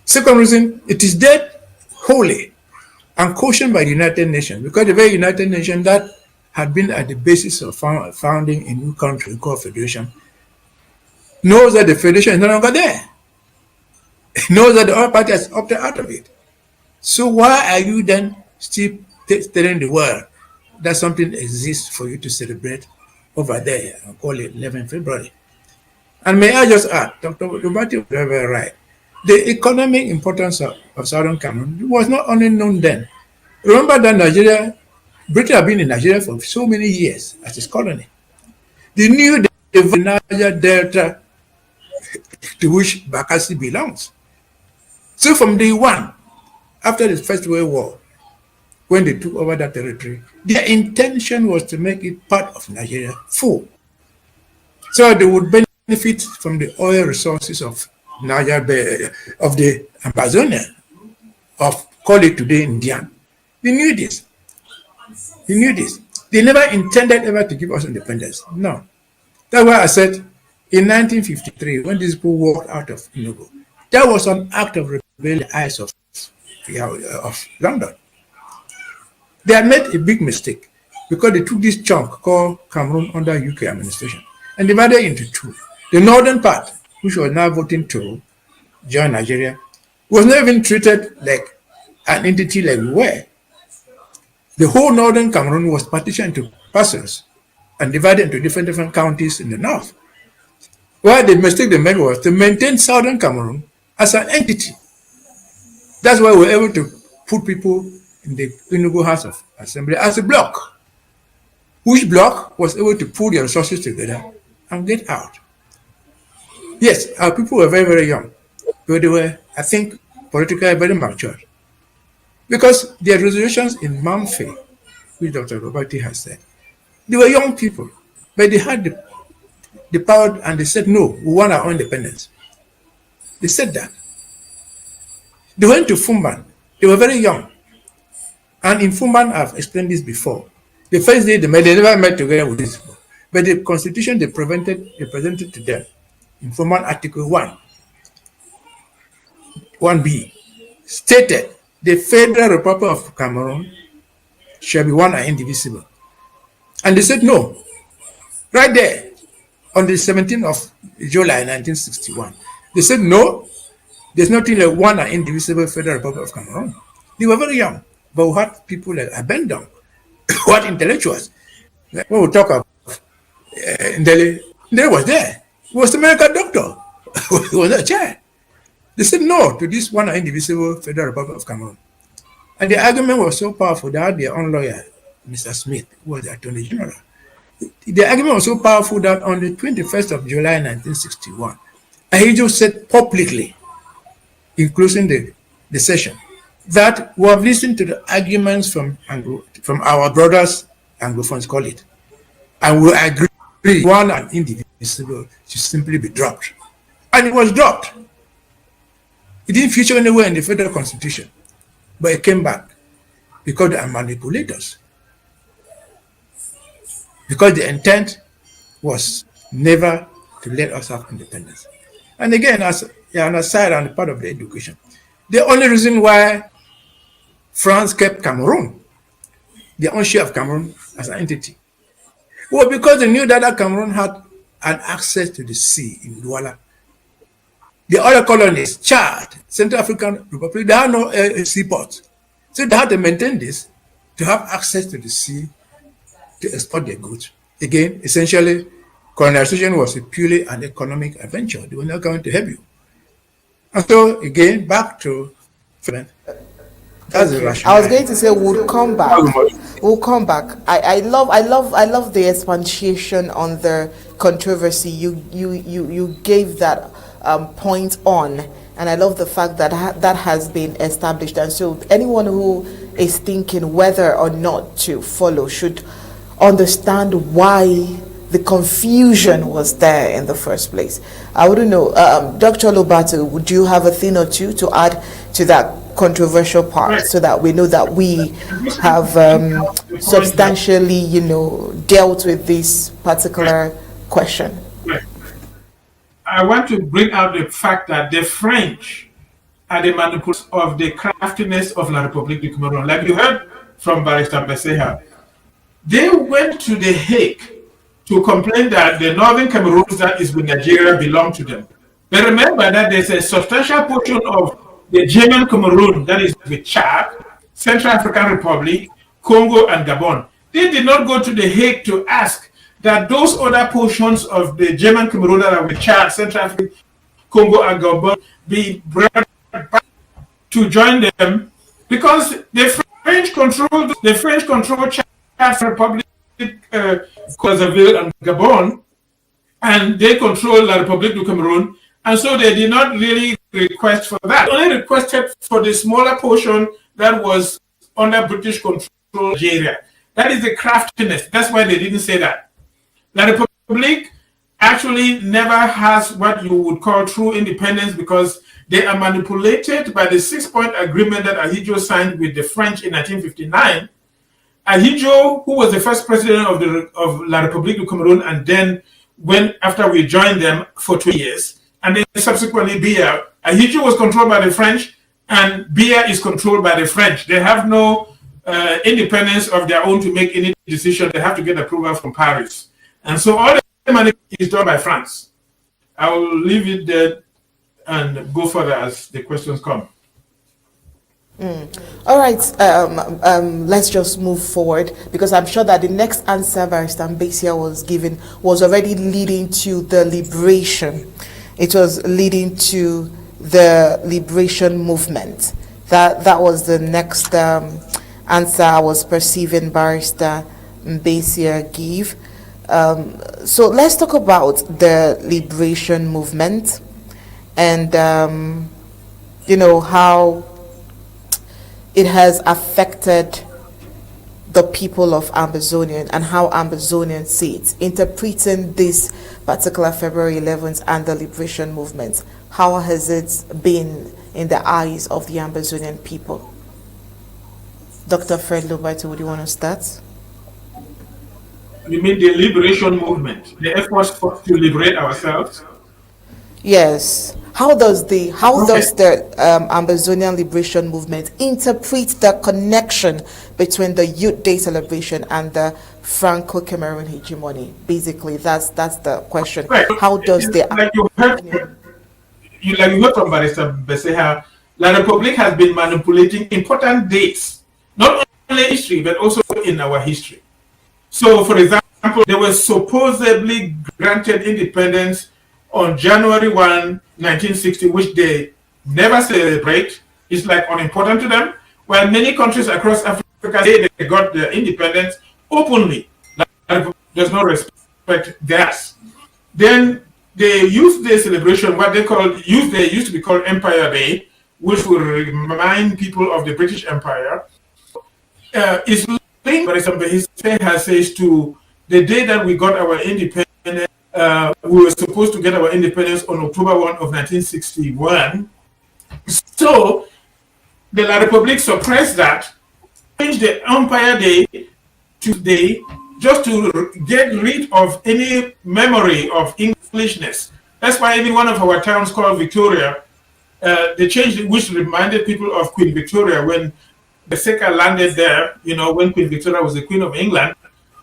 Second reason, it is dead wholly and cautioned by the United Nations, because the very United Nations that had been at the basis of founding a new country called Federation knows that the Federation is no longer there. It knows that the other party has opted out of it. So why are you then still telling the world that something exists for you to celebrate over there and call it 11 February? And may I just add, Dr. Lobati was very, very right. The economic importance of Southern Cameroon was not only known then. Remember that Britain had been in Nigeria for so many years as its colony. They knew the Niger Delta to which Bakassi belongs. So from day one, after the First World War, when they took over that territory, their intention was to make it part of Nigeria full. So they would benefit from the oil resources of Niger, of the Ambazonia, call it today Indian. They knew this. They knew this. They never intended ever to give us independence. No. That's why I said in 1953, when these people walked out of Enugu, that was an act of rebellion in the eyes of London. They had made a big mistake because they took this chunk called Cameroon under UK administration and divided it into 2. The northern part, which was now voting to join Nigeria, was not even treated like an entity like we were. The whole northern Cameroon was partitioned into parcels and divided into different counties in the north. Well, the mistake they made was to maintain southern Cameroon as an entity. That's why we were able to put people in the Enugu House of Assembly as a block, which block was able to pull their resources together and get out. Yes, our people were very, very young, but they were, I think, politically very mature. Because their resolutions in Mamfe, which Dr. Lobati has said, they were young people, but they had the power and they said, no, we want our own independence. They said that. They went to Fumban. They were very young. And in Fumban, I've explained this before. The first day they met, they never met together with these people. But the constitution they presented to them in Fumban Article 1, 1B, stated the Federal Republic of Cameroon shall be one and indivisible. And they said no. Right there, on the 17th of July 1961, they said no, there's nothing like one and indivisible Federal Republic of Cameroon. They were very young, but we had people like Abendon, who had intellectuals. When we talk of Ndele, Ndele was there. He was the medical doctor. He was a chair. They said no to this one and indivisible Federal Republic of Cameroon. And the argument was so powerful, they had their own lawyer, Mr. Smith, who was the Attorney General. The argument was so powerful that on the 21st of July 1961, Ahidjo said publicly, including the session, that we have listened to the arguments from our brothers, Anglophones call it, and we agree one and indivisible should simply be dropped. And it was dropped. It didn't feature anywhere in the federal constitution, but it came back because they are manipulators. Because the intent was never to let us have independence. And again, as an aside on the part of the education, the only reason why France kept Cameroon, the ownership of Cameroon as an entity, was because they knew that Cameroon had an access to the sea in Douala. The other colonies, Chad, Central African Republic, they had no seaport. So they had to maintain this to have access to the sea to export their goods. Again, essentially, colonization was purely an economic adventure. They were not going to help you. And so, again, back to that's the rationale. I was going to say we'll come back. We'll come back. I love the expatiation on the controversy. You gave that point on, and I love the fact that that has been established. And so anyone who is thinking whether or not to follow should understand why the confusion was there in the first place. I wouldn't know, Dr. Lobati, would you have a thing or two to add to that controversial part, so that we know that we have substantially, dealt with this particular question? I want to bring out the fact that the French are the manipulators of the craftiness of La République du Cameroun. Like you heard from Barrister Mbeseha, they went to The Hague to complain that the northern Cameroons that is with Nigeria belong to them. But remember that there's a substantial portion of the German Cameroon that is with Chad, Central African Republic, Congo, and Gabon. They did not go to The Hague to ask that those other portions of the German Cameroon that are with Chad, Central Africa, Congo, and Gabon be brought back to join them, because the French control Chad Republic, Brazzaville, and Gabon, and they control La République du Cameroun, and so they did not really request for that. They only requested for the smaller portion that was under British control Nigeria. That is the craftiness. That's why they didn't say that. La République actually never has what you would call true independence, because they are manipulated by the 6-point agreement that Ahidjo signed with the French in 1959. Ahidjo, who was the first president of La République du Cameroun, and then went after we joined them for 2 years, and then subsequently Biya. Ahidjo was controlled by the French, and Biya is controlled by the French. They have no independence of their own to make any decision. They have to get approval from Paris. And so all the money is done by France. I will leave it there and go further as the questions come. All right, let's just move forward, because I'm sure that the next answer Barrister Mbeseha was given was already leading to the liberation. It was leading to the liberation movement. That was the next answer I was perceiving Barrister Mbeseha give. So let's talk about the liberation movement, and how it has affected the people of Ambazonia and how Ambazonians see it, interpreting this particular February 11th and the liberation movement. How has it been in the eyes of the Ambazonian people? Dr. Fred Lobati, would you want to start? You mean the liberation movement, the efforts to liberate ourselves? Yes. How does the Ambazonian Liberation Movement interpret the connection between the Youth Day celebration and the Franco-Cameroon hegemony? Basically, that's the question. Right. How does the like you heard from Barrister Mbeseha, La Republic has been manipulating important dates, not only history but also in our history. So, for example, they were supposedly granted independence on January 1, 1960, which they never celebrate. It's like unimportant to them. While many countries across Africa say they got their independence openly, does not respect theirs. Then the Youth Day celebration, what they call Youth Day, used to be called Empire Day, which will remind people of the British Empire, is linked, for example, Mbeseha says, to the day that we got our independence. We were supposed to get our independence on October 1 of 1961. So the La Republique suppressed that, changed the Empire Day to today, just to get rid of any memory of Englishness. That's why even one of our towns called Victoria, they changed it, which reminded people of Queen Victoria when Mbeseha landed there, when Queen Victoria was the Queen of England,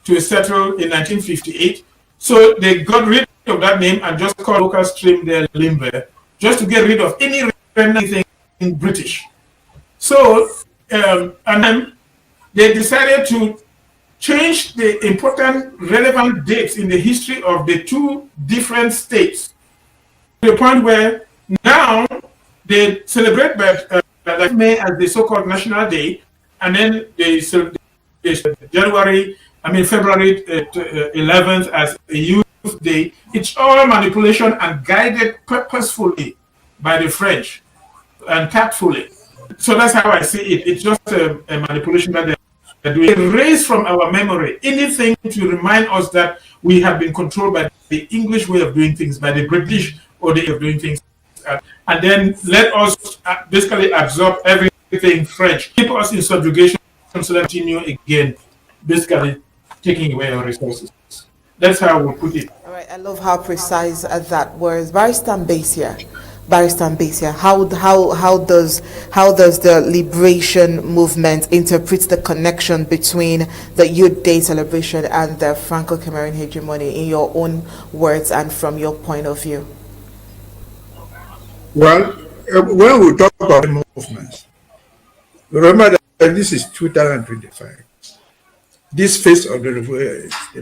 to settle in 1958. So they got rid of that name and just called local stream their Limbe, just to get rid of anything in British. So, and then they decided to change the important, relevant dates in the history of the two different states, to the point where now they celebrate May as the so-called National Day, and then they celebrate February 11th as a Youth Day. It's all manipulation and guided purposefully by the French and tactfully. So that's how I see it. It's just a manipulation that they're doing. Erase from our memory anything to remind us that we have been controlled by the English way of doing things, by the British way of doing things, and then let us basically absorb everything French, keep us in subjugation, so that continue again, basically taking away our resources. That's how we put it. All right, I love how precise that was. Barrister Mbeseha, how does the liberation movement interpret the connection between the Youth Day celebration and the Franco-Cameroon hegemony, in your own words and from your point of view? Well, when we talk about movements, remember that this is 2025. This phase of the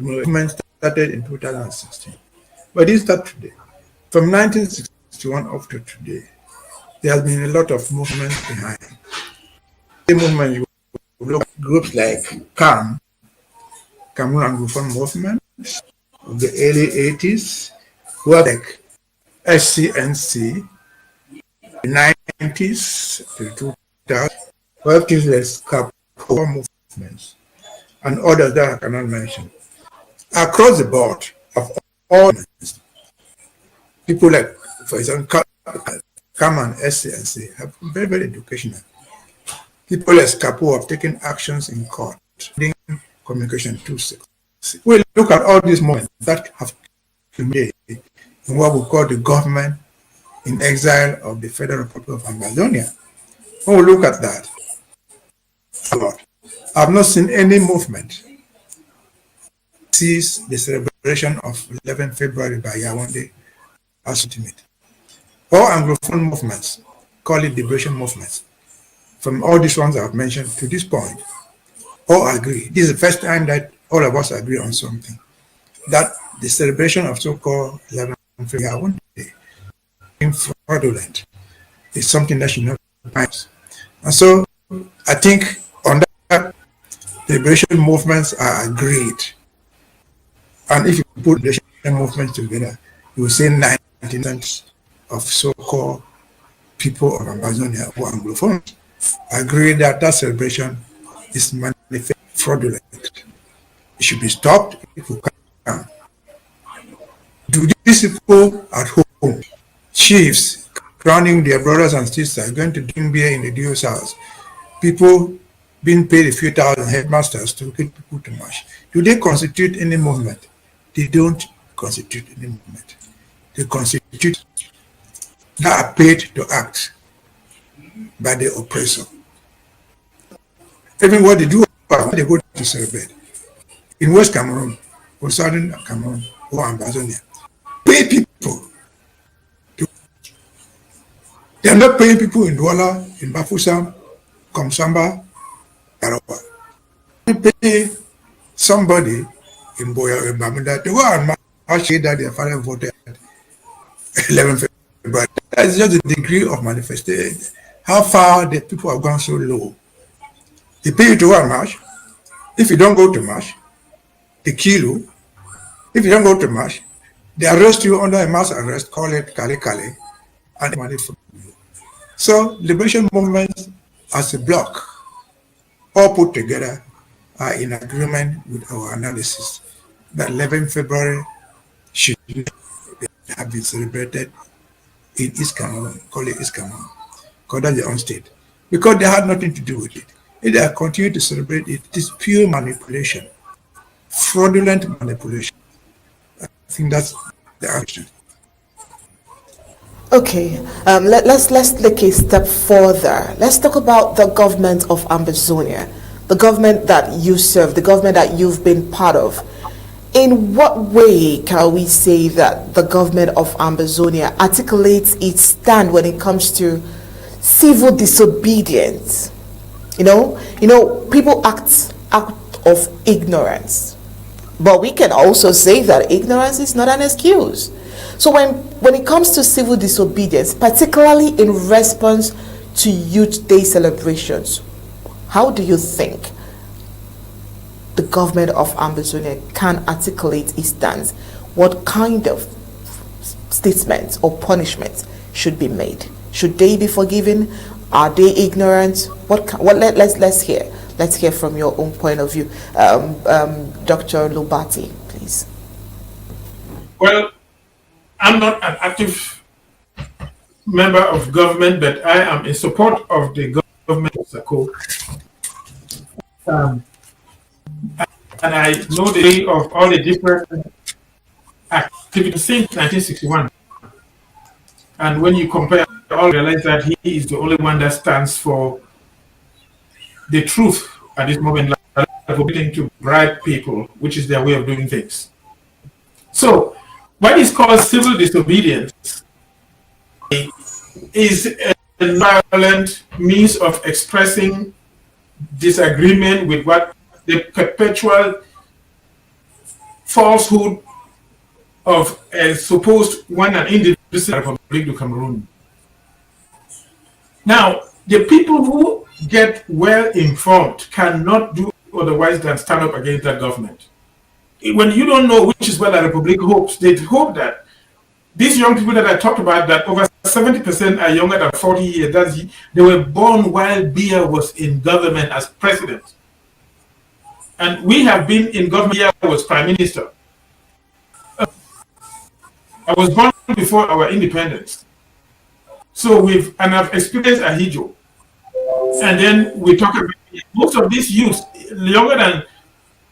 movement started in 2016, but it started today. From 1961 up to today, there has been a lot of movements behind. The movement, you look at groups like Cameroun Anglophone movement of the early 80s, who are like SCNC, the 90s to 2000, well, things like movements, and others that I cannot mention. Across the board of all people like, for example, CAM and SCNC have been very, very educational. People like Capo have taken actions in court, communication 2.6. We look at all these moments that have made in what we call the government in exile of the Federal Republic of Ambazonia. When we look at that, I've not seen any movement sees the celebration of 11 February by Yawande as ultimate. All Anglophone movements call it liberation movements. From all these ones I've mentioned to this point, all agree. This is the first time that all of us agree on something, that the celebration of so-called 11 February being fraudulent is something that should not be done. And so I think on that, the liberation movements are agreed. And if you put the liberation movements together, you will say 90% of so-called people of Ambazonia who are Anglophones agree that that celebration is manifestly fraudulent. It should be stopped if we can. Do these people at home, chiefs crowning their brothers and sisters, going to drink beer in the Dio's house, people being paid a few thousand headmasters to get people to march, do they constitute any movement? They don't constitute any movement. They constitute that are paid to act by the oppressor. Even what they do, they go to celebrate. In West Cameroon, or Southern Cameroon, or Ambazonia, pay people. They are not paying people in Douala, in Bafoussam, Komsamba, Karawa. They pay somebody in Boya, in Bamunda, to go and march that their father voted 11 February. That's just the degree of manifestation. How far the people have gone so low. They pay you to go and march. If you don't go to march, they kill you. If you don't go to march, they arrest you under a mass arrest, call it Kale Kale, and money from you. So, liberation movements as a bloc, all put together, are in agreement with our analysis that 11 February should have been celebrated in East Cameroon, call it East Cameroon, because that's their own state. Because they had nothing to do with it. If they continue to celebrate it, it is pure manipulation, fraudulent manipulation. I think that's the action. Okay, let's take a step further. Let's talk about the government of Ambazonia, the government that you serve, the government that you've been part of. In what way can we say that the government of Ambazonia articulates its stand when it comes to civil disobedience? You know, people act out of ignorance, but we can also say that ignorance is not an excuse. So when it comes to civil disobedience, particularly in response to Youth Day celebrations, how do you think the government of Ambazonia can articulate its stance? What kind of statements or punishments should be made? Should they be forgiven? Are they ignorant? Let's hear from your own point of view. Dr. Lobati, please. Well, I'm not an active member of government, but I am in support of the government of Sako. And I know the way of all the different activities since 1961. And when you compare, all realize that he is the only one that stands for the truth at this moment, like willing to bribe people, which is their way of doing things. So, what is called civil disobedience is a violent means of expressing disagreement with what the perpetual falsehood of a supposed one and indivisible Republic of Cameroon. Now, the people who get well informed cannot do otherwise than stand up against that government. When you don't know which is what the Republic hopes, they hope that these young people that I talked about, that over 70% are younger than 40 years, they were born while Biya was in government as president. And we have been in government, Biya was prime minister. I was born before our independence. So I've experienced Ahijo. And then we talk about most of these youths, younger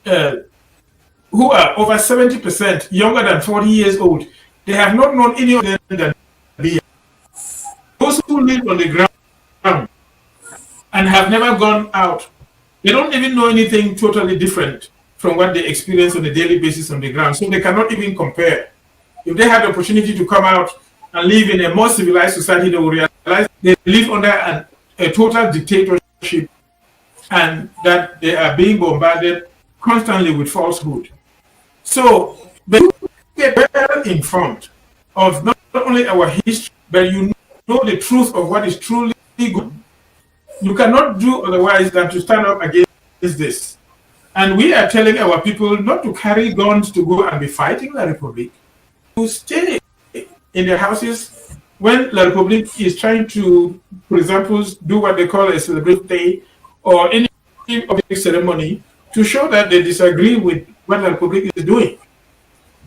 than, who are over 70%, younger than 40 years old, they have not known any of them than Biya. Those who live on the ground and have never gone out, they don't even know anything totally different from what they experience on a daily basis on the ground. So they cannot even compare. If they had the opportunity to come out and live in a more civilized society, they will realize they live under a total dictatorship and that they are being bombarded constantly with falsehood. So they get well informed of not only our history, but you know the truth of what is truly good. You cannot do otherwise than to stand up against this. And we are telling our people not to carry guns to go and be fighting La Republic, to stay in their houses when La Republic is trying to, for example, do what they call a celebration day or any public ceremony to show that they disagree with what La Republic is doing.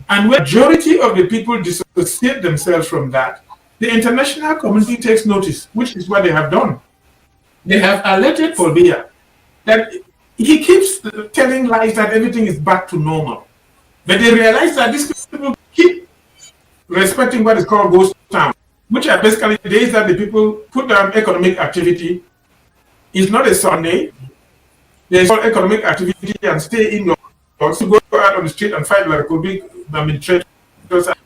And when the majority of the people dissociate themselves from that, the international community takes notice, which is what they have done. They have alerted Paul Biya that he keeps telling lies that everything is back to normal. But they realize that these people keep respecting what is called ghost town. which are basically days that the people put down economic activity. It's not a Sunday. There's all economic activity and stay indoors. To go out on the street and fight like big administrators.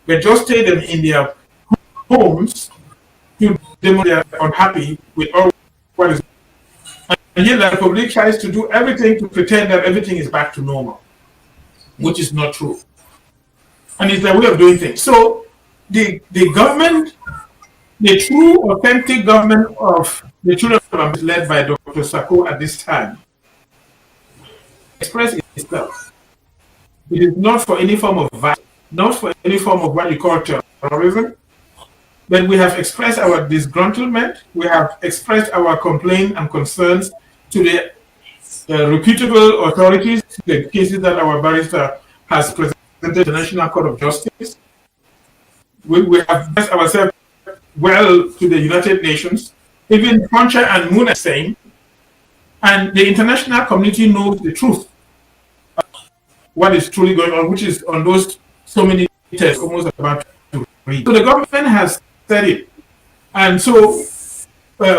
They just stay them in their homes to demonstrate they are unhappy with all what is. And yet the Republic tries to do everything to pretend that everything is back to normal, which is not true. And it's their way of doing things. So the government, the true authentic government of the children of Ambazonians led by Dr. Sako at this time, express itself. It is not for any form of violence, not for any form of what you call terrorism, but we have expressed our disgruntlement, we have expressed our complaint and concerns to the reputable authorities, the cases that our barrister has presented to the National Court of Justice. We have expressed ourselves well to the United Nations, even Poncha and Moon are saying, and the international community knows the truth. What is truly going on, which is on those so many tests almost about to read. So the government has said it. And so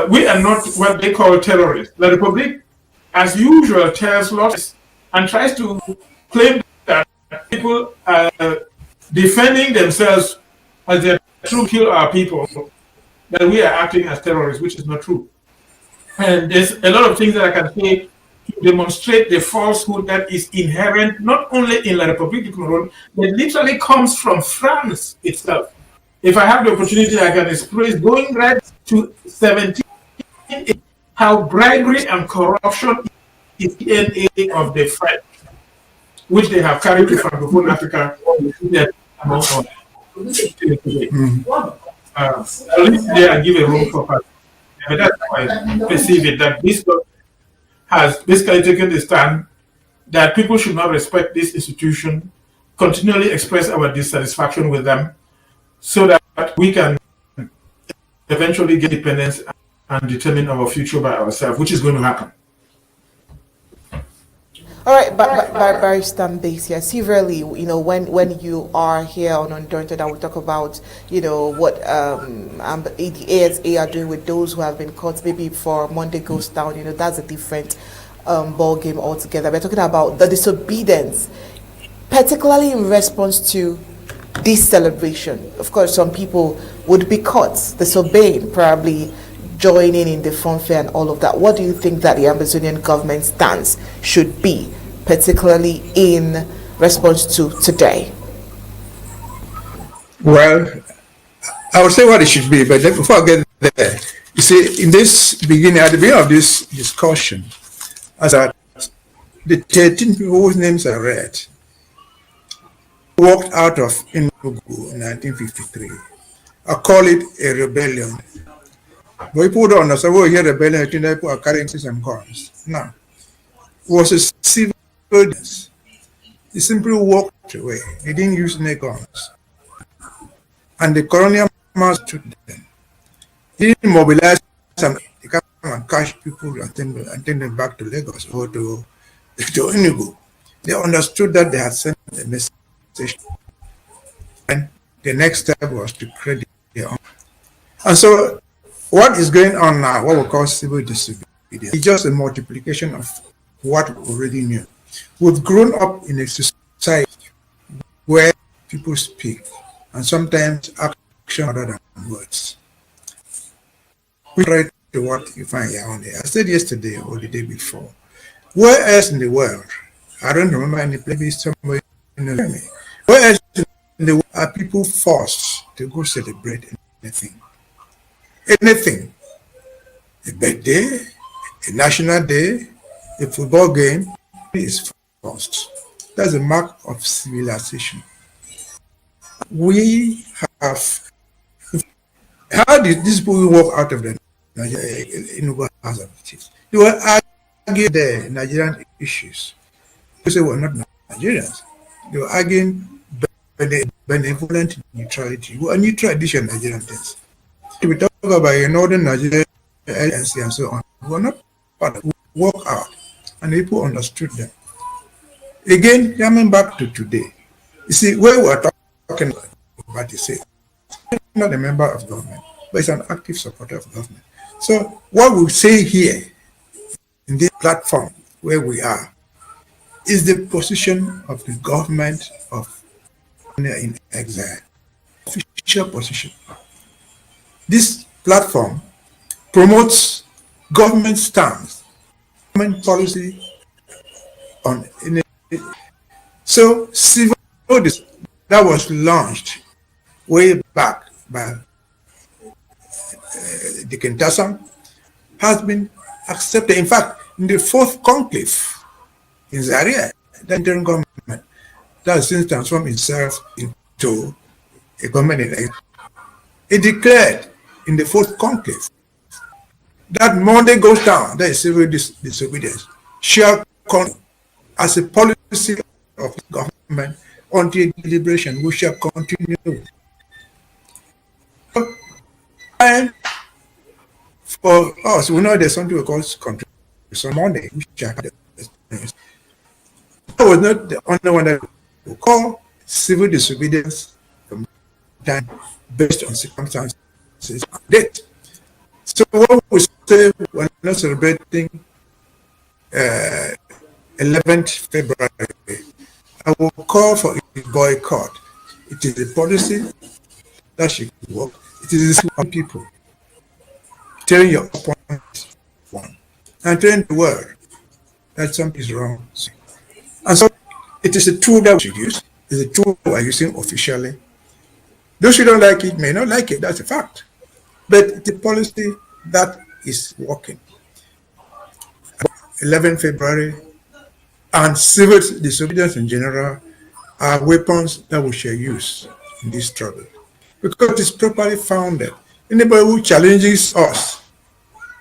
we are not what they call terrorists. The Republic, as usual, tells lots and tries to claim that people are defending themselves as they true kill our people, that we are acting as terrorists, which is not true. And there's a lot of things that I can say to demonstrate the falsehood that is inherent not only in La République du Cameroun, but literally comes from France itself. If I have the opportunity, I can express going right to 17, how bribery and corruption is the DNA of the French, which they have carried to Francophone Africa among others. I'll leave there and give a room for us. But that's how I perceive it, that this has basically taken the stand that people should not respect this institution, continually express our dissatisfaction with them, so that we can eventually get independence and determine our future by ourselves, which is going to happen. All right, Barrister Mbeseha, severally, when you are here on Undaunted, I will talk about, what the ASA are doing with those who have been caught. Maybe before Monday goes down, that's a different ball game altogether. We're talking about the disobedience, particularly in response to this celebration. Of course, some people would be caught disobeying, probably joining in the funfair and all of that. What do you think that the Ambazonian government stance should be, particularly in response to today? Well, I would say what it should be, but before I get there, you see, in this beginning, at the beginning of this discussion, as the 13 people whose names are read walked out of Enugu in 1953. I call it a rebellion. But people don't understand what here rebellion, people are carrying and guns. No. It was a civil disobedience. They simply walked away. They didn't use any guns. And the colonial master took them. He didn't mobilize them. They come and catch people and take them back to Lagos or to Enugu. They understood that they had sent a message. And the next step was to create their own. And so what is going on now, what we call civil disobedience, is just a multiplication of what we already knew. We've grown up in a society where people speak, and sometimes action other than words. We try to what you find around there. I said yesterday or the day before, where else in the world, I don't remember any place somewhere in the world, where else in the world are people forced to go celebrate anything? Anything, a birthday, a national day, a football game is forced. That's a mark of civilization. We have, how did these people walk out of the Nigerian House of Chiefs? They were arguing the Nigerian issues. They say we're not Nigerians. They were arguing benevolent neutrality. We are neutral edition Nigerian things. We talk about a northern Nigeria ANC and so on. We are not part of it. We walk out, and people understood them. Again, coming back to today, you see, where we are talking about the same. not a member of government, but is an active supporter of government. So what we say here in this platform where we are is the position of the government of in exile, official position. This platform promotes government stance, government policy on so civil that was launched way back by the Kinshasa has been accepted. In fact, in the fourth conclave in Zaire, the interim government that has since transformed itself into a government in exile. It declared in the fourth conclave that Monday goes down, that is civil disobedience, shall continue as a policy of government until deliberation, we shall continue. And for us, we know there's something we call country. So Monday, we shall have the that was not the only one that we call civil disobedience from time based on circumstances and date. So what we say we're not celebrating 11th February, I will call for a boycott. It is a policy that should work. It is on people telling your opponent one and telling the world that something is wrong. And so it is a tool that we should use. It's a tool we are using officially. Those who don't like it may not like it, that's a fact. But it's a policy that is working. 11 February and civil disobedience in general are weapons that we shall use in this struggle. Because it's properly founded. Anybody who challenges us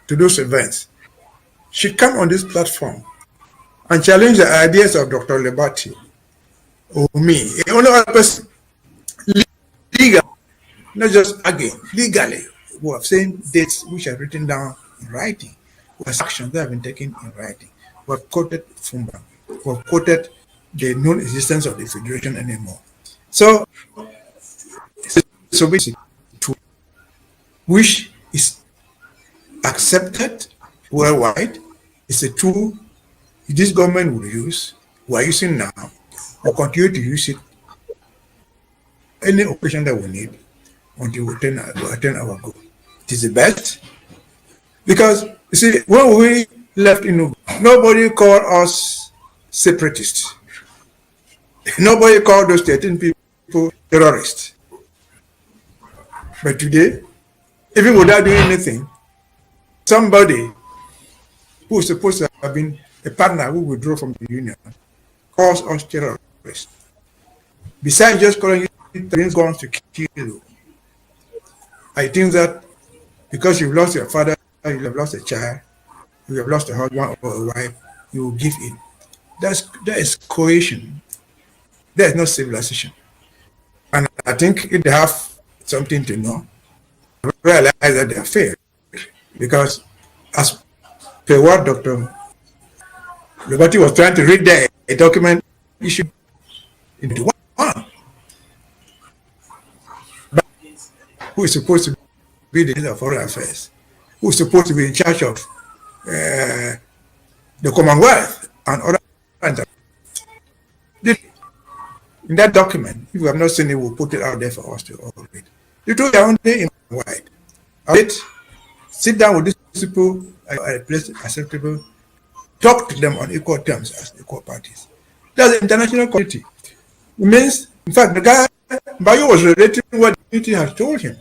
to those events should come on this platform and challenge the ideas of Dr. Lobati or me, only other person, legally, not just again, legally, we have same dates which are written down in writing, with actions that have been taken in writing. We have quoted Fumba, we have quoted the non-existence of the Federation anymore. So, basically, which is accepted worldwide, it's a tool this government will use, we are using now, we'll continue to use it any occasion that we need until we attain our goal. It is the best because you see, when we left in nobody called us separatists. Nobody called those 13 people terrorists. But today, even without doing anything, somebody who is supposed to have been a partner who withdrew from the union calls us terrorists. Besides just calling it guns to kill you, I think that because you've lost your father, you have lost a child, you have lost a husband or a wife, you will give in. That is coercion. That is not civilization. And I think if they have something to know, realize that they have failed. Because as per what Dr. Lobati was trying to read there, a document issued into one. But who is supposed to be the Minister of Foreign Affairs? Who is supposed to be in charge of the Commonwealth and other? In that document, if you have not seen it, we'll put it out there for us to all read. The two are only in white. Sit down with these people at a place acceptable, talk to them on equal terms as equal parties. That's the international community. It means, in fact, the guy, Bayo was relating what the community has told him.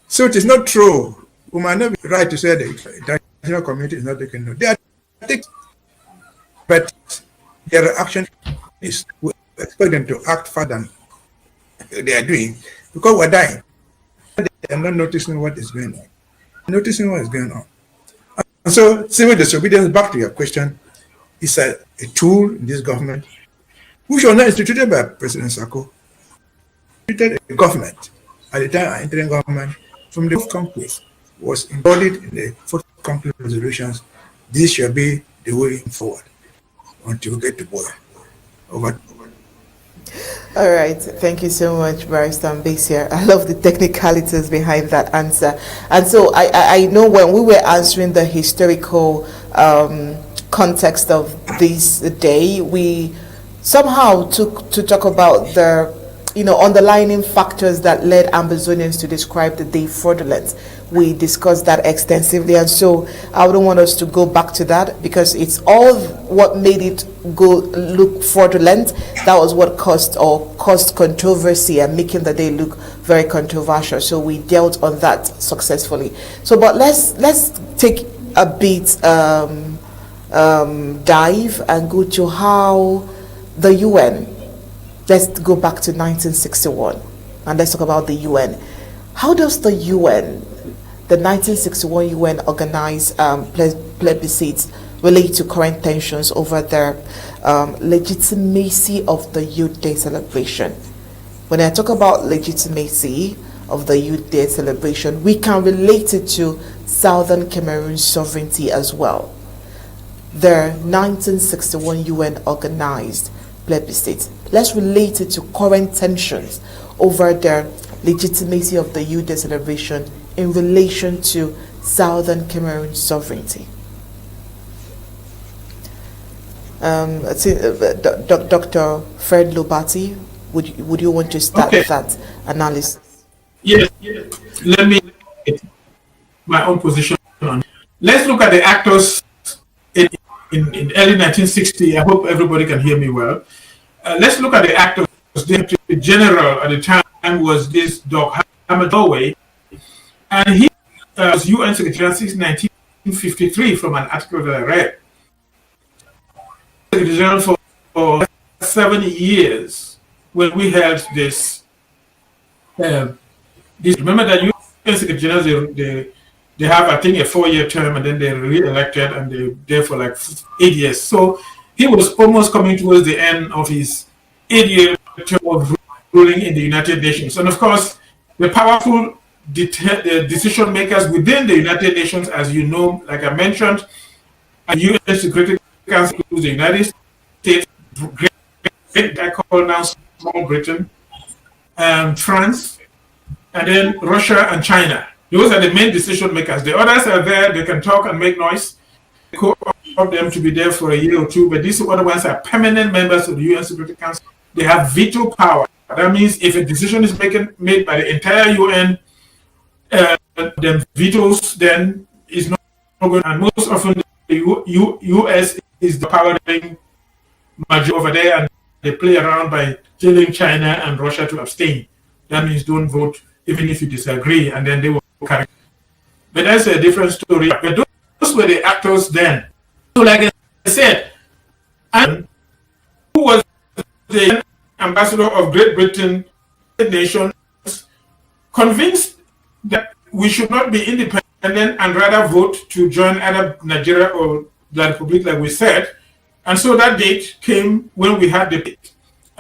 So it is not true. We might not be right to say the international community is not taking note. They are taking, but their reaction is we expect them to act further than they are doing because we're dying. They are not noticing what is going on. Noticing what is going on. And so, civil disobedience, back to your question, is a tool in this government, which was not instituted by President Sako. Instituted a government at the time of entering government from the fourth conclave was embodied in the fourth conclave resolutions. This shall be the way forward until we get to border. Over. All right, thank you so much, Barrister Mbeseha. I love the technicalities behind that answer. And so I know when we were answering the historical context of this day, we somehow took to talk about the underlying factors that led Ambazonians to describe the day fraudulent. We discussed that extensively, and so I wouldn't want us to go back to that because it's all what made it look fraudulent. That was what caused controversy and making the day look very controversial. So we dealt on that successfully. So, but let's take a bit dive and go to how the UN. Let's go back to 1961 and let's talk about the UN. How does the UN, the 1961 UN organized plebiscites, relate to current tensions over the legitimacy of the Youth Day celebration? When I talk about legitimacy of the Youth Day celebration, we can relate it to Southern Cameroon's sovereignty as well. The 1961 UN organized plebiscite. Let's relate it to current tensions over the legitimacy of the Youth Day celebration in relation to Southern Cameroon's sovereignty. Dr. Fred Lobati, would you want to start that analysis? Yes. Let me get my own position on it. Let's look at the actors in early 1960. I hope everybody can hear me well. Let's look at the actors. The general at the time was this Dr. Hamad, and he was UN Secretary since 1953 from an article that I read. Secretary General for 7 years when we held this. Remember that UN Secretary General, they have, I think, a 4-year term and then they're re-elected and they're there for like 8 years. So he was almost coming towards the end of his 8-year term of ruling in the United Nations. And of course, the powerful decision makers within the United Nations, as you know, like I mentioned, UN Security Council includes the United States, Great I call now Small Britain, France, and then Russia and China. Those are the main decision makers. The others are there, they can talk and make noise. They call them to be there for a year or two, but these other ones are permanent members of the UN Security Council. They have veto power. That means if a decision is made by the entire UN, then vetoes then is not good. And most often the US is the powering majority over there, and they play around by telling China and Russia to abstain. That means don't vote even if you disagree, and then they will carry. But that's a different story. But those were the actors then. So like I said, and who was the ambassador of Great Britain, nations, convinced that we should not be independent and rather vote to join either Nigeria or the Republic, like we said. And so that date came when we had the date,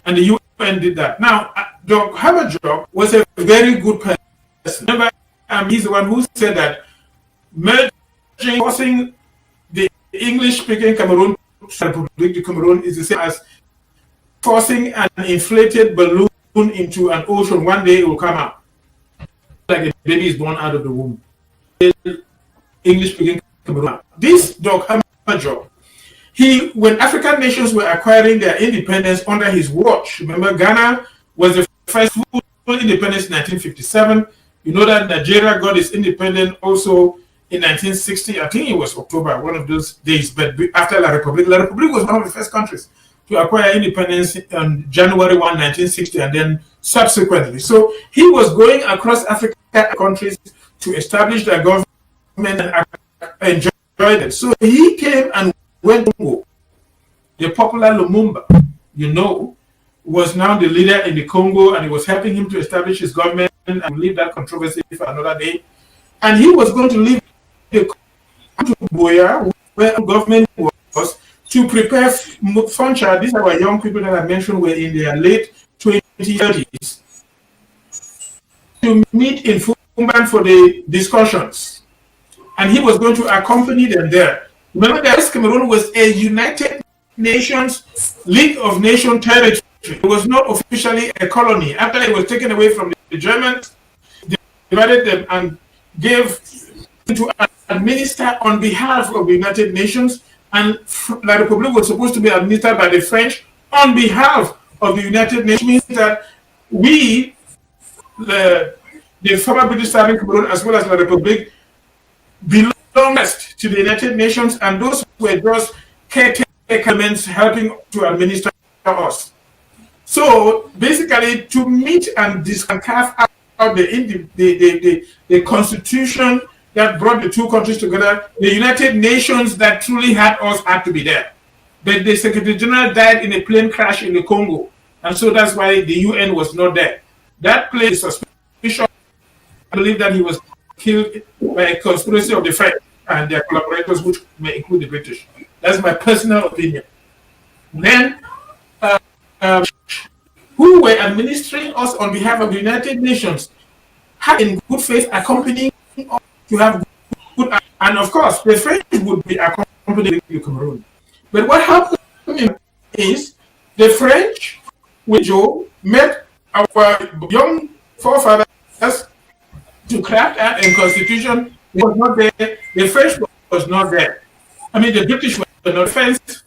and the UN did that. Now, Dr. Hamad was a very good person. Remember, he's the one who said that forcing the English-speaking Cameroon Republic to Cameroon is the same as forcing an inflated balloon into an ocean. One day it will come out, like a baby is born out of the womb. English-speaking Cameroon. This Dr. Hamad, when African nations were acquiring their independence under his watch, remember Ghana was the first full independence in 1957. You know that Nigeria got its independence also in 1960. I think it was October, one of those days. But after La Republique was one of the first countries to acquire independence on January 1, 1960, and then subsequently. So he was going across African countries to establish their government and enjoy it. So he came and went to Congo. The popular Lumumba, was now the leader in the Congo, and he was helping him to establish his government, and we'll leave that controversy for another day. And he was going to leave the to Boya, where the government was, to prepare Funcha. These are our young people that I mentioned were in their late 20s, to meet in Fumban for the discussions. And he was going to accompany them there. Remember that Cameroon was a United Nations, League of Nations territory. It was not officially a colony. After it was taken away from the Germans, they divided them and gave to administer on behalf of the United Nations, and the Republic was supposed to be administered by the French on behalf of the United Nations. Means that we, the former British Southern Cameroon as well as the Republic, belonged to the United Nations, and those were just caretakers helping to administer us. So basically, to meet and carve out the constitution that brought the two countries together, the United Nations that truly had us had to be there. But the Secretary General died in a plane crash in the Congo, and so that's why the UN was not there. That plane is suspicious. I believe that he was killed by a conspiracy of the French and their collaborators, which may include the British. That's my personal opinion. Then, who were administering us on behalf of the United Nations had in good faith accompanying us to have good, and of course, the French would be accompanying the Cameroon. But what happened is the French, with Joe, met our young forefathers to craft out a constitution. It was not there. The French was not there. I mean, the British were not fenced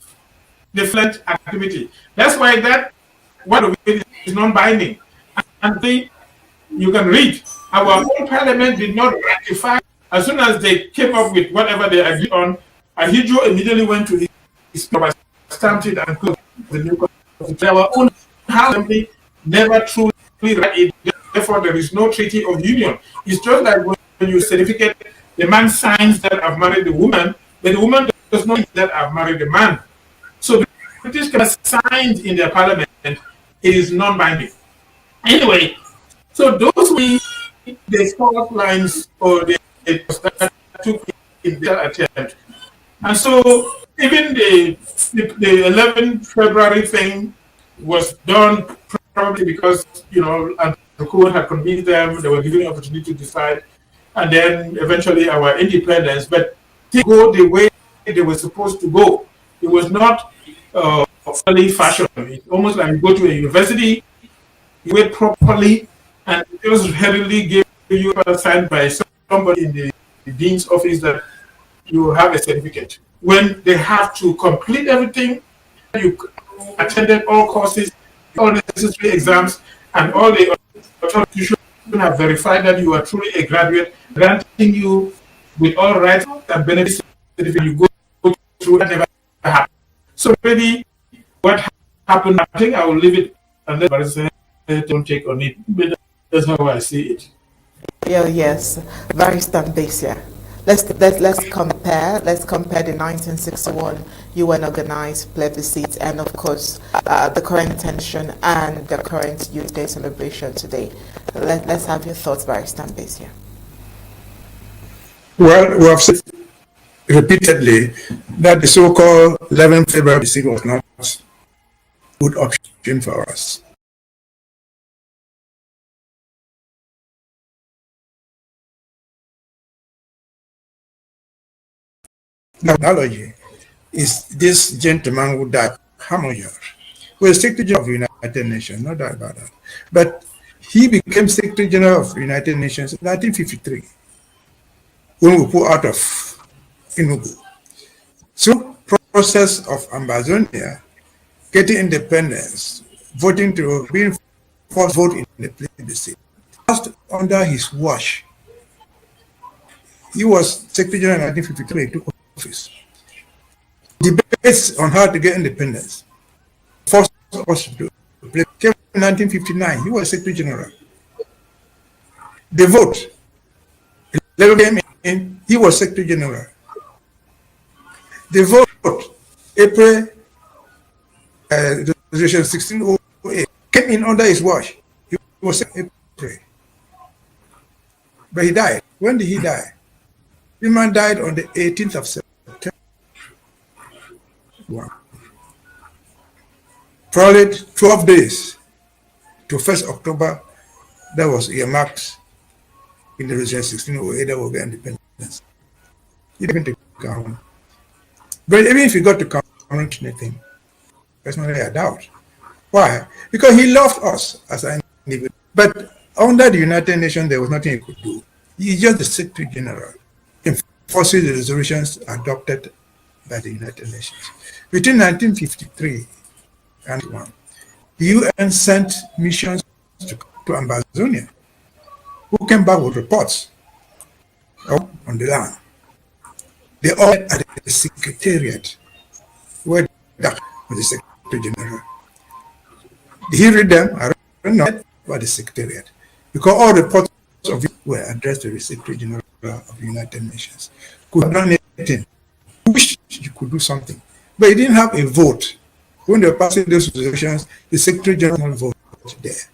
the French activity. That's why that one of it is non-binding. And you can read, our own parliament did not ratify. As soon as they came up with whatever they agreed on, Ahidjo immediately went to his stamped it and closed the new constitution. Our own house assembly never truly read it. Therefore, there is no treaty of union. It's just like when you certificate, the man signs that I've married the woman, but the woman does not that I've married the man. So the British can signed in their parliament, it is non-binding. Anyway, so those were the fault lines or the that took in their attempt. And so even the 11th February thing was done probably because, and the court had convinced them, they were given the opportunity to decide, and then eventually our independence, but they go the way they were supposed to go. It was not fully fashioned. It's almost like you go to a university, you wait properly, and it was hurriedly give you a sign by somebody in the dean's office that you have a certificate. When they have to complete everything, you attended all courses, all necessary exams, and all the authorities have verified that you are truly a graduate, granting you with all rights and benefits. You go through that never happened. So maybe what happened, I think I will leave it and let Mbeseha don't take on it. But that's how I see it. Yeah, yes, very Mbeseha. Let's compare the 1961 UN organized plebiscite and of course the current tension and the current Youth Day celebration today. Let's have your thoughts, Mbeseha. Well, we have said repeatedly that the so-called 11th February plebiscite was not a good option for us. The analogy is this gentleman who died, Hammer, who was Secretary General of the United Nations, no doubt about that. But he became Secretary General of the United Nations in 1953, when we pulled out of Enugu. So, process of Ambazonia, getting independence, being forced to vote in the plebiscite, passed under his watch. He was Secretary General in 1953, he took office. Debates on how to get independence forced us to play. Came in 1959, he was Secretary General. The vote, 11 came in, he was Secretary General. The vote, April, resolution 1608, came in under his watch. He was Secretary April. But he died. When did he die? The man died on the 18th of September. Wow. Probably 12 days to 1st October, that was earmarked in the resolution 1608 that will get independence. He didn't take Cameroun. But even if he got to Cameroun, anything, personally I doubt. Why? Because he loved us as an individual. But under the United Nations, there was nothing he could do. He's just the Secretary General, enforces the resolutions adopted by the United Nations. Between 1953 and 1, the UN sent missions to Ambazonia, who came back with reports on the land. They all met at the Secretariat, where that was the Secretary General. Did he read them? I don't know about the Secretariat, because all reports of it were addressed to the Secretary General of the United Nations. Could have done anything. Wish you could do something, but he didn't have a vote. When they were passing those resolutions, the Secretary General voted there.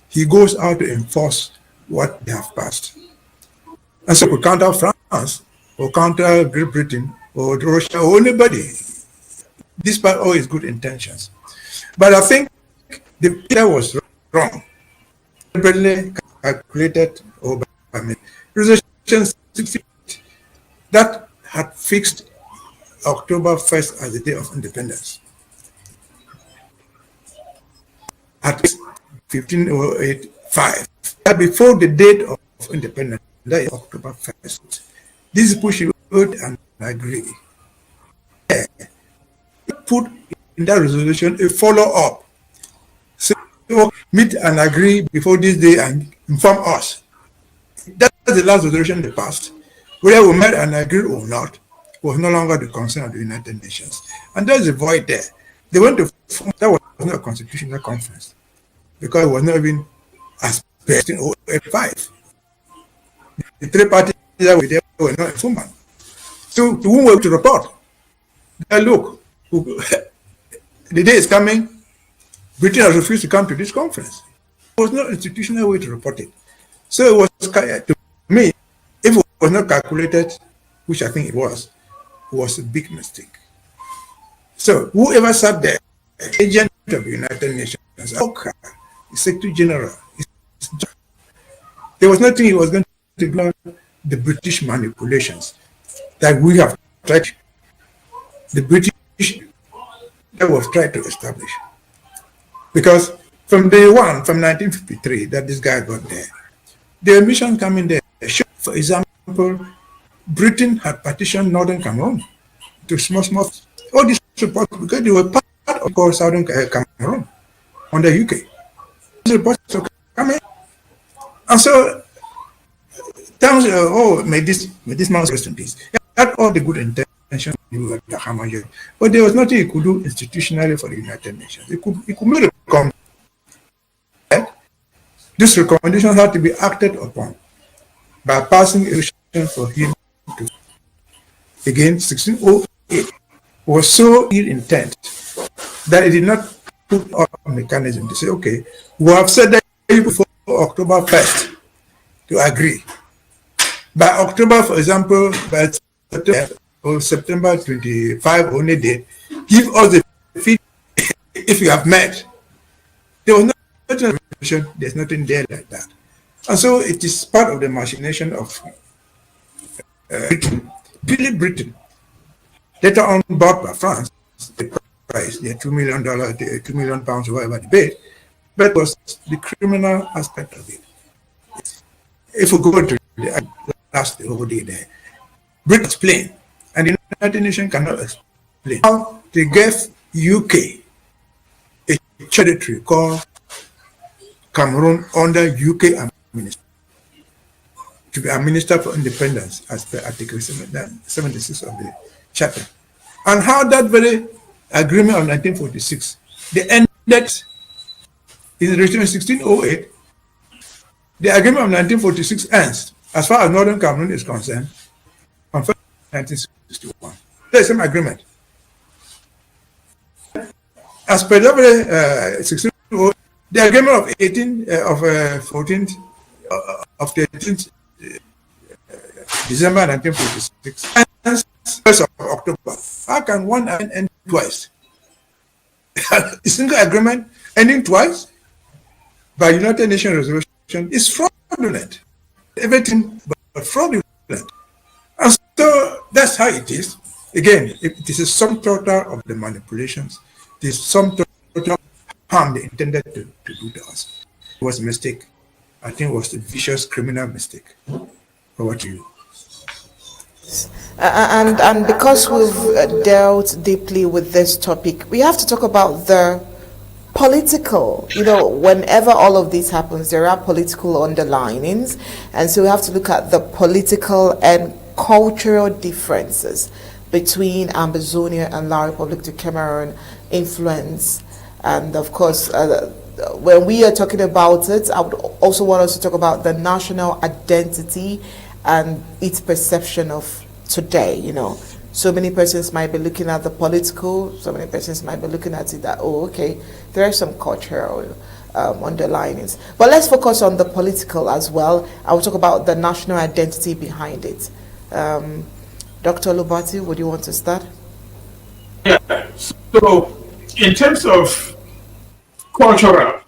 He goes out to enforce what they have passed. And so we counter France, or counter Great Britain, or Russia, or anybody, despite all his good intentions. But I think the leader was wrong. Deliberately calculated over resolution 68 that had fixed October 1st as the day of independence. At 1508-5, before the date of independence, that is October 1st. This push vote and agree. Put in that resolution a follow-up. So meet and agree before this day and inform us. That's the last resolution they passed. Whether we met and agreed or not was no longer the concern of the United Nations. And there's a void there. They went to form, that was not a constitutional conference, because it was not even as per 1505. The three parties that were there were not informed. So to whom were we to report? Look, the day is coming, Britain has refused to come to this conference. There was no institutional way to report it. So it was, to me, if it was not calculated, which I think it was a big mistake. So whoever sat there, agent of the United Nations, okay, the Secretary General, there was nothing he was going to ignore the British manipulations that we have tried, the British that was tried to establish. Because from day one, from 1953, that this guy got there, the mission coming there, for example, Britain had partitioned northern Cameroun to small, all these reports, because they were part of southern Cameroun under UK. These reports were coming. And so, may this man rest in peace. He had all the good intentions, but there was nothing he could do institutionally for the United Nations. He could make a recommendation. This recommendation had to be acted upon by passing a resolution for him to. Again, 1608 was so ill intent that it did not put up a mechanism to say, okay, we have said that before October 1st to agree. By October, for example, by September 25, only date, give us the feedback if you have met. There was nothing, there's nothing there like that. And so it is part of the machination of Britain, really Britain. Later on bought by France, the price, the $2 million, the £2 million, whatever the bid, but it was the criminal aspect of it. If we go to the last whole day there, Britain explained, and the United Nations cannot explain how they gave UK a territory called Cameroon under UK administration to be administered for independence as per Article 76 of the Charter. And how that very agreement of 1946, they ended in the resolution 1608, the agreement of 1946 ends, as far as Northern Cameroon is concerned, on 1961. There's some agreement. As per the 1608, the agreement of 14th of the 18th December 1946 ends 1st of October. How can one end twice? A single agreement ending twice by United Nations resolution is fraudulent. Everything but fraudulent. And so that's how it is. Again, it is a sum total of the manipulations. It is sum total of harm they intended to do to us. It was a mistake. I think it was a vicious criminal mistake. Over to you. And because we've dealt deeply with this topic, we have to talk about the political. Whenever all of this happens, there are political underlinings, and so we have to look at the political and cultural differences between Ambazonia and La République du Cameroun influence. And of course, when we are talking about it, I would also want us to talk about the national identity and its perception of today. So many persons might be looking at the political, so many persons might be looking at it that, okay, there are some cultural underlinings. But let's focus on the political as well. I will talk about the national identity behind it. Dr. Lobati, would you want to start? Yeah, so in terms of cultural,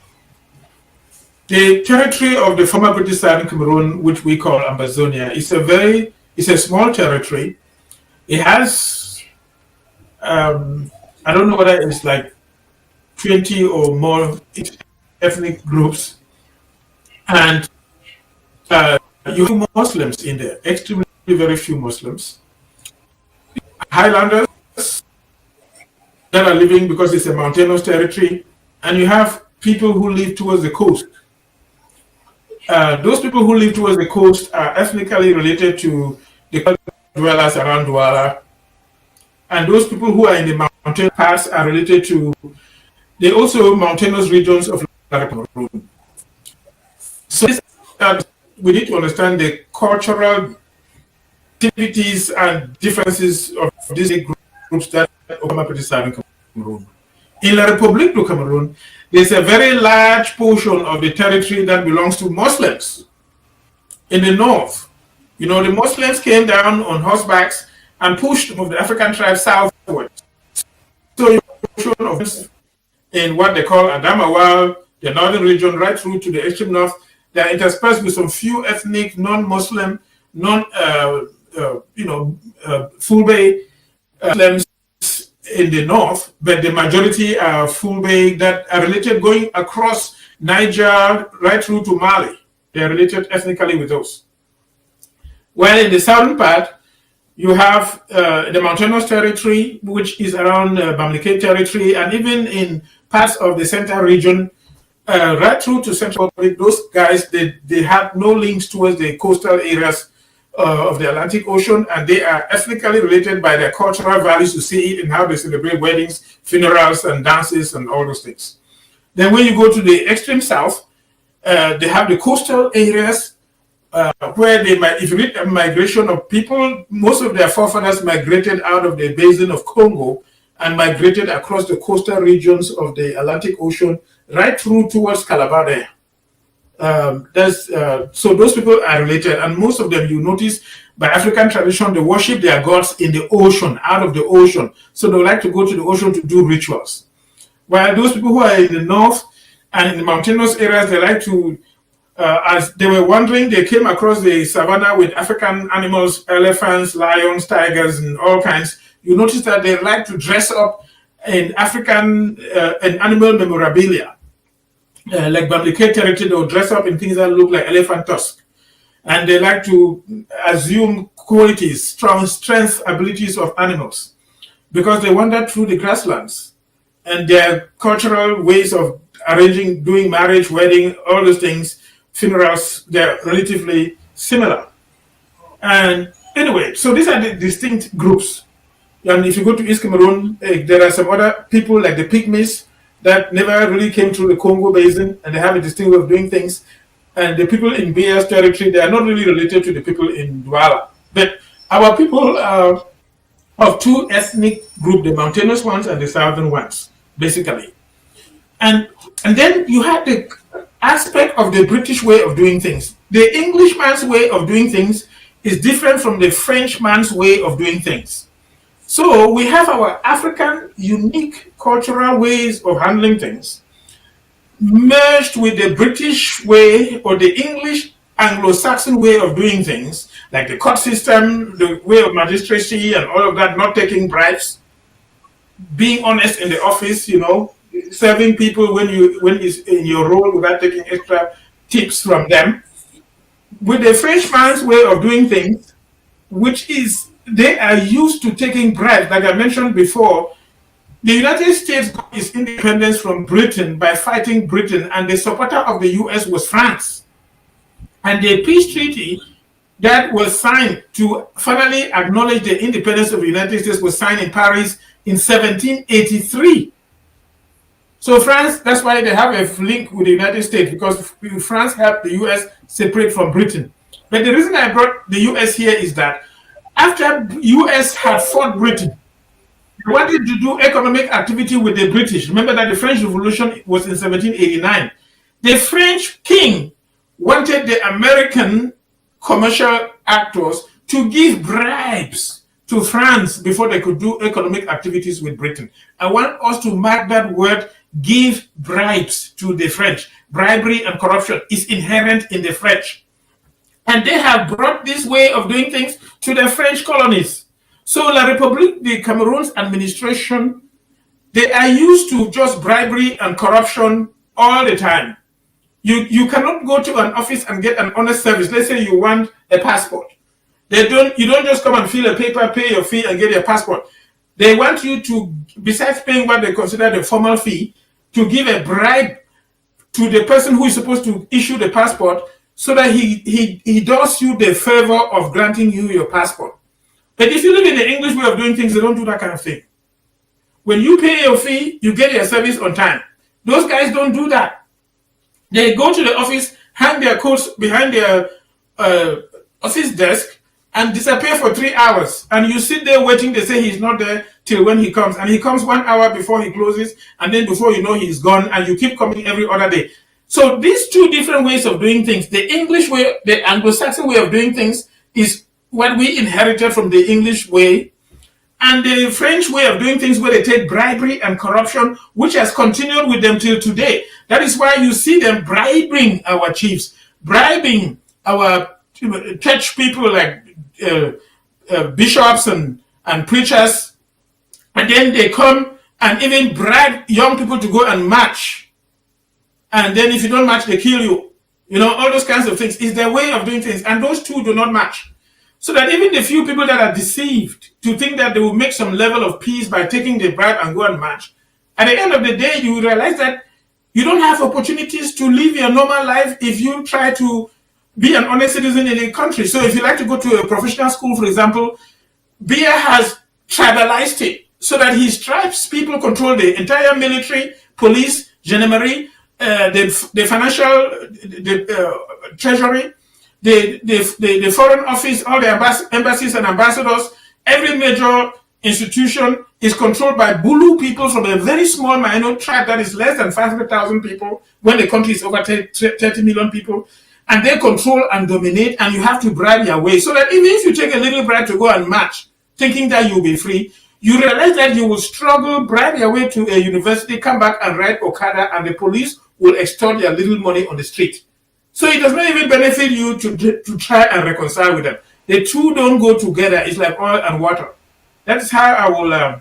the territory of the former British Southern Cameroon, which we call Ambazonia, is a small territory. It has, I don't know whether it's like 20 or more ethnic groups, and you have Muslims in there, extremely very few Muslims. Highlanders that are living because it's a mountainous territory, and you have people who live towards the coast. Those people who live towards the coast are ethnically related to the dwellers around Douala, and those people who are in the mountain pass are related to the also mountainous regions of Cameroon. So we need to understand the cultural activities and differences of these groups that occupy Southern Cameroon. In La République du Cameroun, there's a very large portion of the territory that belongs to Muslims. In the north, the Muslims came down on horsebacks and pushed some of the African tribes southward. So in what they call Adamawa, the northern region, right through to the extreme north, they are interspersed with some few ethnic, non-Muslim, Fulbe Muslims in the north, but the majority are Fulbe that are related going across Niger right through to Mali. They are related ethnically with those. While in the southern part, you have the mountainous territory, which is around Bamileke territory, and even in parts of the central region, right through to Central Republic, those guys, they have no links towards the coastal areas of the Atlantic Ocean, and they are ethnically related by their cultural values. You see it in how they celebrate weddings, funerals, and dances, and all those things. Then when you go to the extreme south, they have the coastal areas where if you read a migration of people, most of their forefathers migrated out of the basin of Congo and migrated across the coastal regions of the Atlantic Ocean right through towards Calabar there. So those people are related, and most of them, you notice, by African tradition, they worship their gods in the ocean, out of the ocean. So they like to go to the ocean to do rituals. While those people who are in the north and in the mountainous areas, they like to, as they were wandering, they came across the savannah with African animals, elephants, lions, tigers, and all kinds. You notice that they like to dress up in African and animal memorabilia. Like Bamileke territory, they'll dress up in things that look like elephant tusk. And they like to assume qualities, strength, abilities of animals, because they wander through the grasslands. And their cultural ways of arranging, doing marriage, wedding, all those things, funerals, they're relatively similar. And anyway, so these are the distinct groups. And if you go to East Cameroon, there are some other people like the Pygmies that never really came through the Congo basin, and they have a distinct way of doing things. And the people in Bia's territory, they are not really related to the people in Douala. But our people are of two ethnic groups, the mountainous ones and the southern ones, basically. And then you have the aspect of the British way of doing things. The Englishman's way of doing things is different from the Frenchman's way of doing things. So we have our African unique cultural ways of handling things merged with the British way or the English Anglo-Saxon way of doing things, like the court system, the way of magistracy and all of that, not taking bribes, being honest in the office, serving people when you in your role without taking extra tips from them. With the Frenchman's way of doing things, which is they are used to taking bribes, like I mentioned before. The United States got its independence from Britain by fighting Britain, and the supporter of the US was France. And the peace treaty that was signed to finally acknowledge the independence of the United States was signed in Paris in 1783. So France, that's why they have a link with the United States, because France helped the US separate from Britain. But the reason I brought the US here is that after US had fought Britain, they wanted to do economic activity with the British. Remember that the French Revolution was in 1789. The French king wanted the American commercial actors to give bribes to France before they could do economic activities with Britain. I want us to mark that word, give bribes, to the French. Bribery and corruption is inherent in the French. And they have brought this way of doing things to the French colonies. So La République de Cameroon's administration, they are used to just bribery and corruption all the time. You cannot go to an office and get an honest service. Let's say you want a passport. You don't just come and fill a paper, pay your fee, and get your passport. They want you to, besides paying what they consider the formal fee, to give a bribe to the person who is supposed to issue the passport, so that he does you the favor of granting you your passport. But if you live in the English way of doing things, they don't do that kind of thing. When you pay your fee, you get your service on time. Those guys don't do that. They go to the office, hang their coats behind their office desk, and disappear for 3 hours. And you sit there waiting. They say he's not there till when he comes. And he comes 1 hour before he closes, and then before you know, he's gone, and you keep coming every other day. So these two different ways of doing things, the English way, the Anglo-Saxon way of doing things, is what we inherited from the English way, and the French way of doing things, where they take bribery and corruption, which has continued with them till today. That is why you see them bribing our chiefs, bribing our church people like bishops and preachers, and then they come and even bribe young people to go and march. And then if you don't march, they kill you. You know, all those kinds of things. It's their way of doing things, and those two do not match. So that even the few people that are deceived to think that they will make some level of peace by taking the bribe and go and march, at the end of the day, you realize that you don't have opportunities to live your normal life if you try to be an honest citizen in a country. So if you like to go to a professional school, for example, Biya has tribalized it so that his tribes people control the entire military, police, gendarmerie, the financial, treasury, the foreign office, all the embassies and ambassadors. Every major institution is controlled by Bulu people from a very small minor tribe that is less than 500,000 people when the country is over 30 million people. And they control and dominate, and you have to bribe your way. So that even if you take a little bribe to go and march, thinking that you'll be free, you realize that you will struggle, bribe your way to a university, come back and ride Okada, and the police will extort their little money on the street. So it does not even benefit you to try and reconcile with them. The two don't go together. It's like oil and water. That's how I will.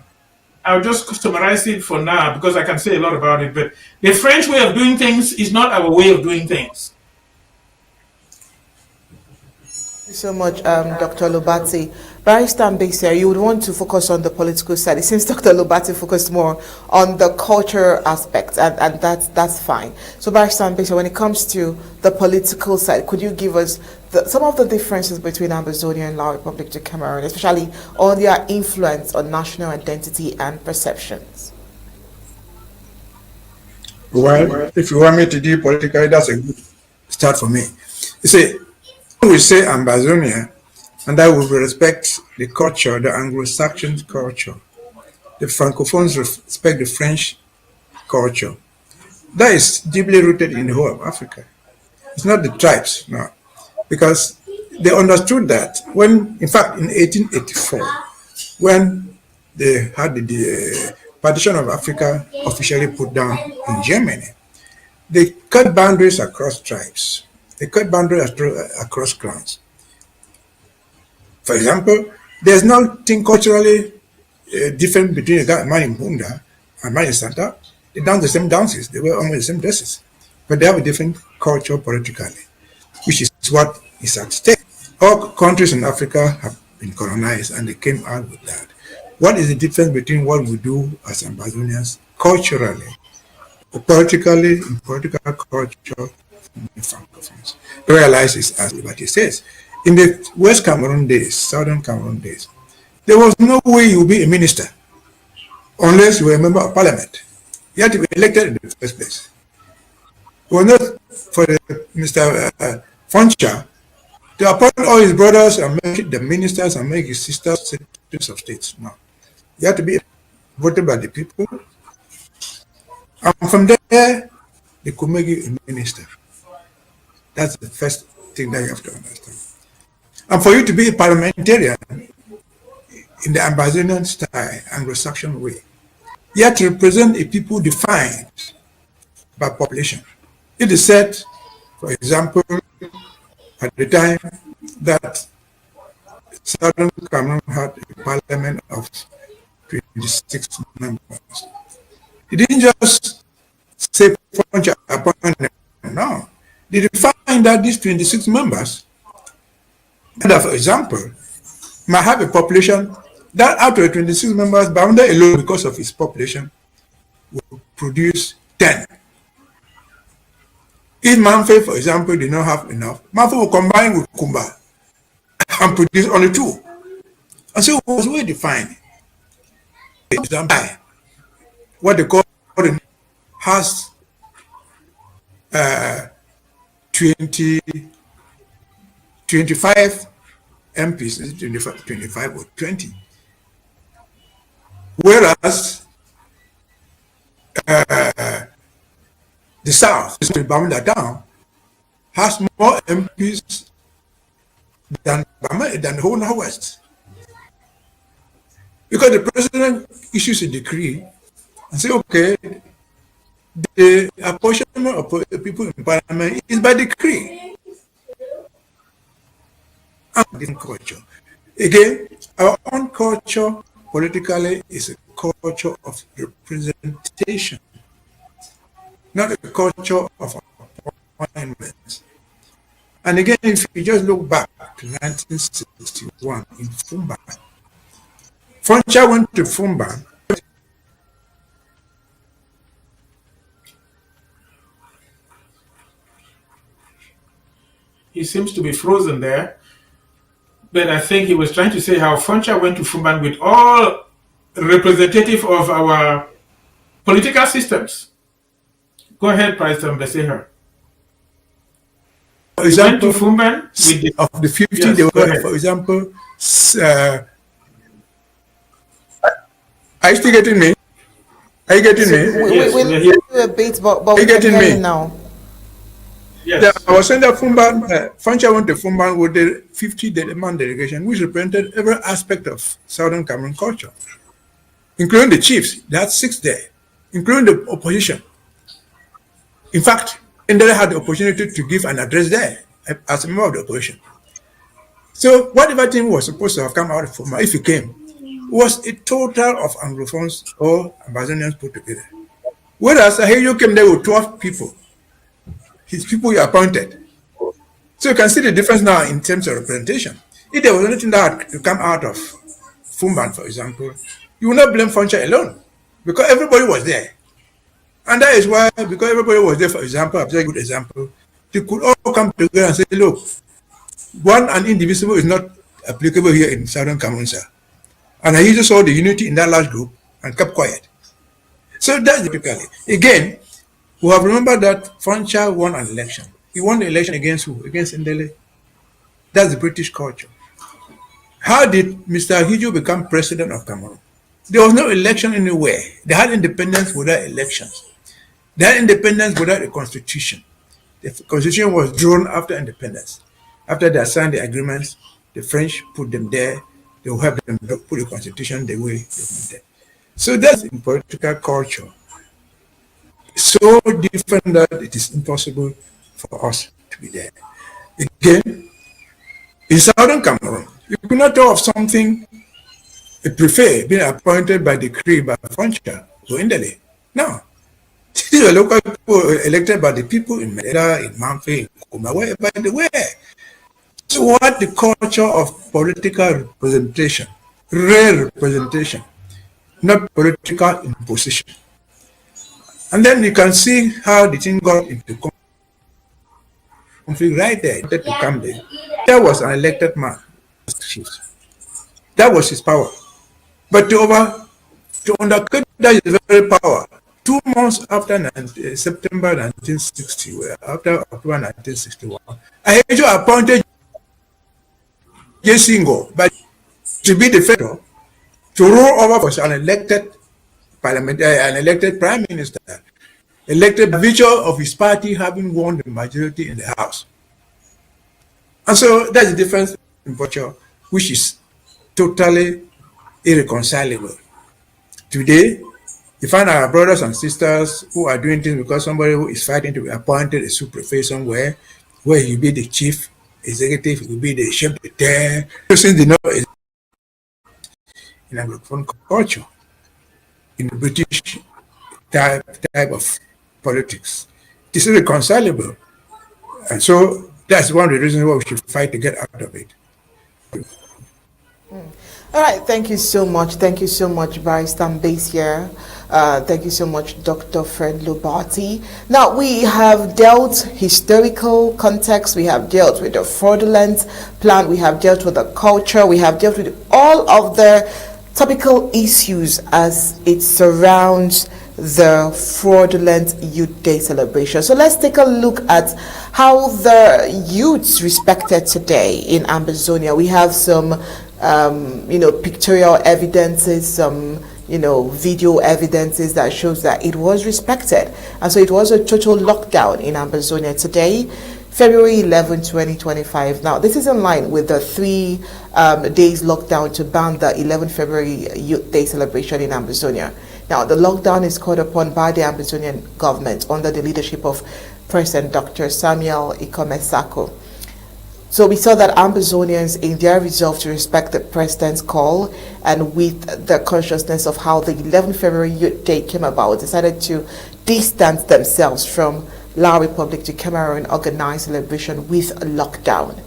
I'll just summarize it for now, because I can say a lot about it. But the French way of doing things is not our way of doing things. Thank you so much, Dr. Lobati. Barrister Mbeseha, you would want to focus on the political side. It seems Dr. Lobati focused more on the culture aspect, and that's fine. So, Barrister Mbeseha, when it comes to the political side, could you give us some of the differences between Ambazonia and La République du Cameroun, especially on their influence on national identity and perceptions? Well, if you want me to do politically, that's a good start for me. You see, we say Ambazonia, and that will respect the culture, the Anglo-Saxon culture. The Francophones respect the French culture. That is deeply rooted in the whole of Africa. It's not the tribes, no. Because they understood that when, in fact, in 1884, when they had the partition of Africa officially put down in Germany, they cut boundaries across tribes. They cut boundaries across clans. For example, there's nothing culturally different between a man in Bunda and man in Santa. They dance the same dances, they wear almost the same dresses, but they have a different culture politically, which is what is at stake. All countries in Africa have been colonized and they came out with that. What is the difference between what we do as Ambazonians culturally, politically, in political culture, from the Francophones? Realize is, as Lobati says, in the West Cameroon days, Southern Cameroon days, there was no way you would be a minister unless you were a member of parliament. You had to be elected in the first place. It was not for Mr. Foncha to appoint all his brothers and make the ministers and make his sisters secretaries of state. No. You have to be voted by the people. And from there, they could make you a minister. That's the first thing that you have to understand. And for you to be a parliamentarian in the Ambazonian style, Anglo-Saxon way, you have to represent a people defined by population. It is said, for example, at the time that Southern Cameroon had a parliament of 26 members. He didn't just say appoint them. No. They defined that these 26 members, that for example, might have a population that out of 26 members, Bamunda alone, because of its population, will produce 10. If Manfe, for example, did not have enough, Manfe will combine with Kumba and produce only 2. And so it was well defined. Example, what they call has 25 MPs, is it 25 or 20? Whereas the South, Bamunda down, has more MPs than the whole Northwest. Because the president issues a decree and say, okay, the apportionment of people in parliament is by decree. And different culture. Again, our own culture politically is a culture of representation, not a culture of appointment. And again, if you just look back to 1961 in Fumban, Foncha went to Fumban. He seems to be frozen there. But I think he was trying to say how Foncha went to Fumban with all representative of our political systems. Go ahead, Pastor Mbeseha. For example, went to Fumban with the, of the 50, yes, they were, for example, are you still getting me? Are you getting me? Yes, We'll hear you a bit, but are you we can getting hear me you now. yes. I was saying that Fumban, Foncha went to Fumban with the 50-man delegation, which represented every aspect of Southern Cameroon culture, including the chiefs. They had 6 there, including the opposition. In fact, Ndele had the opportunity to give an address there as a member of the opposition. So whatever team was supposed to have come out of Fumban, if he came, was a total of Anglophones or Ambazonians put together. Whereas Aheyo came there with 12 people. His people he appointed. So you can see the difference now in terms of representation. If there was anything that had to come out of Fumban, for example, you will not blame Foncha alone, because everybody was there. And that is why, because everybody was there, for example, a very good example, they could all come together and say, look, one and indivisible is not applicable here in Southern Cameroon, sir. And I just saw the unity in that large group and kept quiet. So that's typically. Again, we have remembered that Foncha won an election. He won the election against who? Against Ndele. That's the British culture. How did Mr. Hijo become president of Cameroon? There was no election anywhere. They had independence without elections. They had independence without a constitution. The constitution was drawn after independence. After they signed the agreements, the French put them there. They will help them put the constitution the way they want it. So that's in political culture. So different that it is impossible for us to be there. Again, in Southern Cameroon, you could not talk of something, a prefect being appointed by decree by Foncha or Ndele. No. These were local people elected by the people in Mbeseha, in Mamfe, in Kuma, wherever they were. So what the culture of political representation, real representation, not political imposition. And then you can see how the thing got into conflict right there. To come there. There was an elected man. That was his power. But to undercut that is very power. 2 months after September 1960, after October 1961, I actually appointed Singo, but to be the federal, to rule over was an elected parliament, an elected prime minister, elected by virtue of his party having won the majority in the House. And so that's the difference in culture, which is totally irreconcilable. Today, you find our brothers and sisters who are doing things because somebody who is fighting to be appointed a sous-prefect somewhere, where he'll be the chief executive, he will be the chef d'etat. Since they know in Anglophone culture, in the British type of politics, it is irreconcilable. And so that's one of the reasons why we should fight to get out of it. All right, thank you so much. Thank you so much, Barrister Mbeseha. Thank you so much, Dr. Fred Lobati. Now, we have dealt historical context, we have dealt with the fraudulent plan, we have dealt with the culture, we have dealt with all of the topical issues as it surrounds the fraudulent Youth Day celebration. So let's take a look at how the youths respected today in Ambazonia. We have some pictorial evidences, some video evidences that shows that it was respected. And so it was a total lockdown in Ambazonia today, February 11, 2025. Now, this is in line with the 3 days lockdown to ban the 11 February Youth Day celebration in Ambazonia. Now, the lockdown is called upon by the Ambazonian government under the leadership of President Dr. Samuel Ikomesaku. So we saw that Ambazonians, in their resolve to respect the president's call and with the consciousness of how the 11 February Youth Day came about, decided to distance themselves from La Republic to Cameroun organized celebration with a lockdown.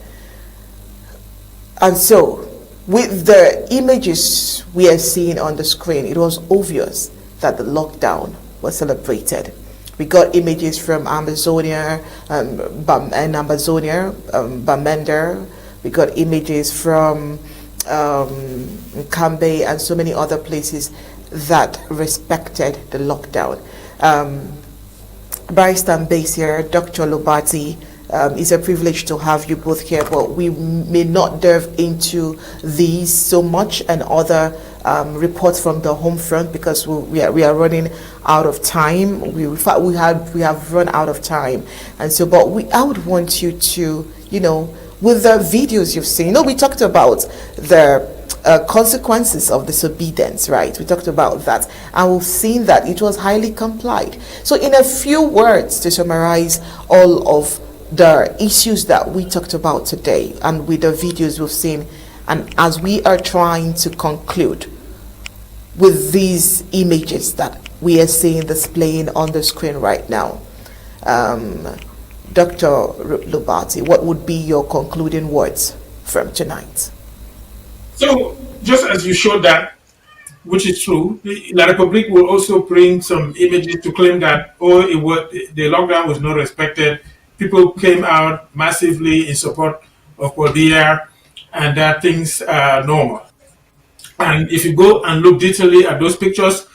And so, with the images we are seeing on the screen, it was obvious that the lockdown was celebrated. We got images from Ambazonia, Bamenda. We got images from Kambe and so many other places that respected the lockdown. Barrister Mbeseha, Dr. Lobati, it's a privilege to have you both here, but we may not delve into these so much and other reports from the home front because we are running out of time. We have run out of time, and so I would want you to with the videos you've seen. We talked about the consequences of disobedience, right? We talked about that, and we've seen that it was highly complied. So in a few words to summarize all of the issues that we talked about today and with the videos we've seen, and as we are trying to conclude with these images that we are seeing displaying on the screen right now, Dr. Lobati, what would be your concluding words from tonight? So, just as you showed that, which is true, La Republique will also bring some images to claim that the lockdown was not respected. People came out massively in support of Cordia, and that things are normal. And if you go and look detailedly at those pictures,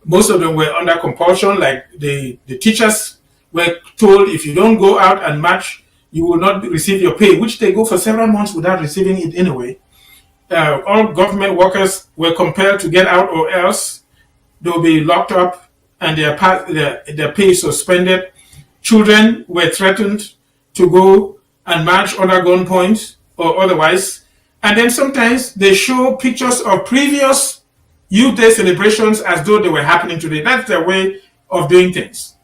most of them were under compulsion. Like the teachers were told, if you don't go out and march, you will not receive your pay, which they go for several months without receiving it anyway. All government workers were compelled to get out, or else they'll be locked up and their pay suspended. Children were threatened to go and march under gunpoint or otherwise. And then sometimes they show pictures of previous Youth Day celebrations as though they were happening today. That's their way of doing things.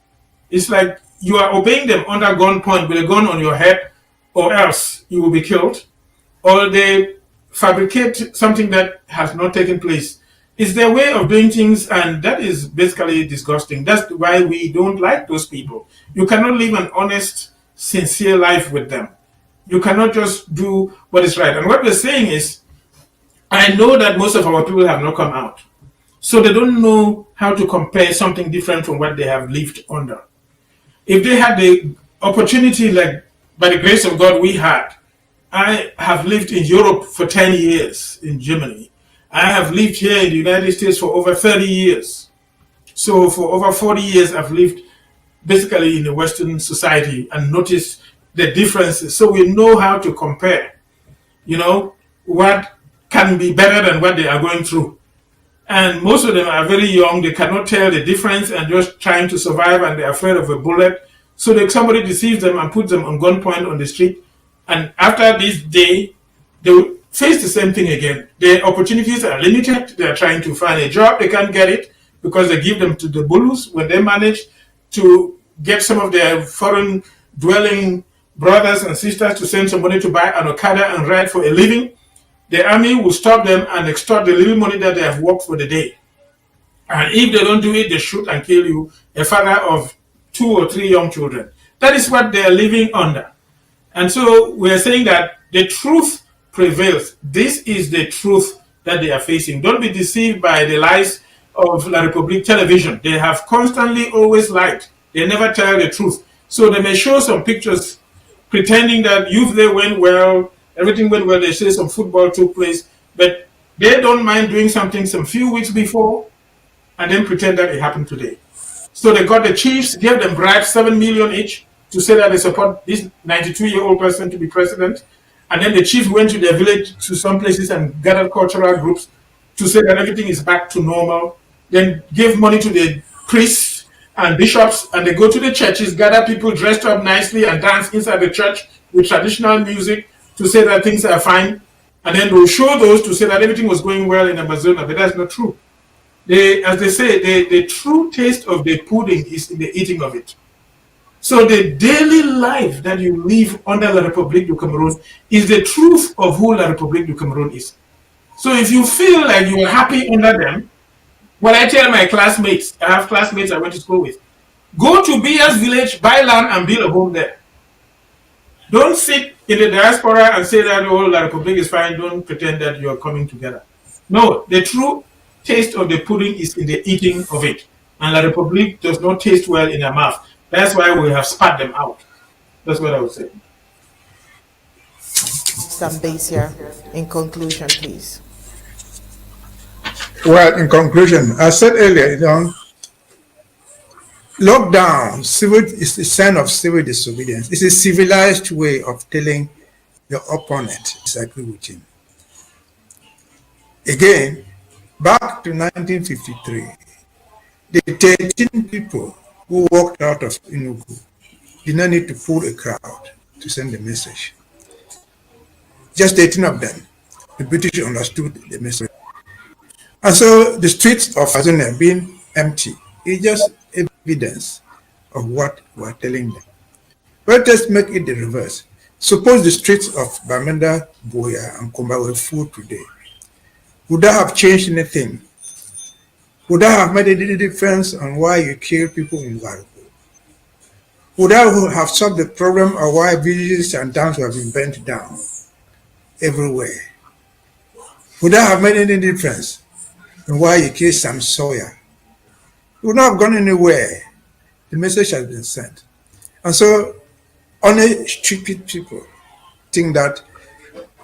It's like you are obeying them under gunpoint with a gun on your head, or else you will be killed. Or they fabricate something that has not taken place. It's their way of doing things, and that is basically disgusting. That's why we don't like those people. You cannot live an honest, sincere life with them. You cannot just do what is right. And what we're saying is, I know that most of our people have not come out. So they don't know how to compare something different from what they have lived under. If they had the opportunity, like by the grace of God we had, I have lived in Europe for 10 years, in Germany. I have lived here in the United States for over 30 years. So for over 40 years, I've lived basically in a Western society and noticed the differences. So we know how to compare, what can be better than what they are going through. And most of them are very young. They cannot tell the difference and just trying to survive, and they're afraid of a bullet. So somebody deceives them and puts them on gunpoint on the street. And after this day, they will face the same thing again. Their opportunities are limited. They're trying to find a job. They can't get it because they give them to the bulls. When they manage to get some of their foreign dwelling brothers and sisters to send somebody to buy an Okada and ride for a living, the army will stop them and extort the little money that they have worked for the day. And if they don't do it, they shoot and kill you, a father of 2 or 3 young children. That is what they are living under. And so we are saying that the truth prevails. This is the truth that they are facing. Don't be deceived by the lies of La République television. They have constantly always lied. They never tell the truth. So they may show some pictures pretending that youth there went well, everything went well, they say some football took place, but they don't mind doing something some few weeks before and then pretend that it happened today. So they got the chiefs, gave them bribes, 7 million each, to say that they support this 92-year-old person to be president. And then the chiefs went to their village, to some places, and gathered cultural groups to say that everything is back to normal. Then gave money to the priests and bishops, and they go to the churches, gather people dressed up nicely and dance inside the church with traditional music to say that things are fine. And then they'll show those to say that everything was going well in Ambazonia, but that's not true. As they say, the true taste of the pudding is in the eating of it. So the daily life that you live under La République du Cameroun is the truth of who La République du Cameroun is. So if you feel like you are happy under them, what I tell my classmates, I have classmates I went to school with, go to Bia's village, buy land and build a home there. Don't sit in the diaspora and say that, oh, La République is fine, don't pretend that you are coming together. No, the true taste of the pudding is in the eating of it. And La République does not taste well in their mouth. That's why we have spat them out. That's what I would say. Mbeseha, in conclusion, please. Well, in conclusion, I said earlier, lockdown is a sign of civil disobedience. It's a civilized way of telling your opponent disagree with him. Again, back to 1953, the 13 people who walked out of Enugu did not need to pull a crowd to send a message. Just 18 of them. The British understood the message. And so the streets of Ambazonia being empty is just evidence of what we're telling them. But let's make it the reverse. Suppose the streets of Bamenda, Boya, and Komba were full today. Would that have changed anything? Would that have made any difference on why you kill people in Wariko? Would that have solved the problem of why villages and towns have been burnt down everywhere? Would that have made any difference in why you kill Sam Sawyer? It would not have gone anywhere. The message has been sent. And so, only stupid people think that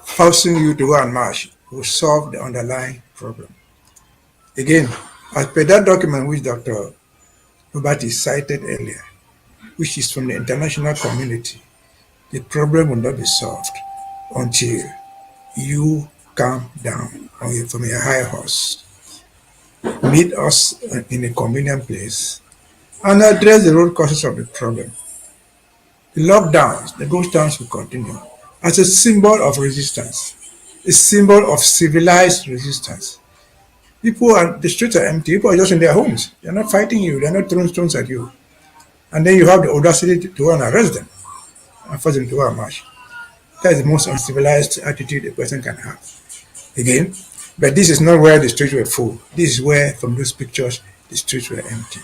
forcing you to go and march will solve the underlying problem. Again, as per that document which Dr. Lobati cited earlier, which is from the international community, the problem will not be solved until you come down from your high horse, meet us in a convenient place, and address the root causes of the problem. The lockdowns, the ghost towns will continue as a symbol of resistance, a symbol of civilized resistance. The streets are empty, people are just in their homes. They're not fighting you, they're not throwing stones at you. And then you have the audacity to go and arrest them and force them to go and march. That is the most uncivilized attitude a person can have. Again, But this is not where the streets were full. This is where, from those pictures, the streets were empty.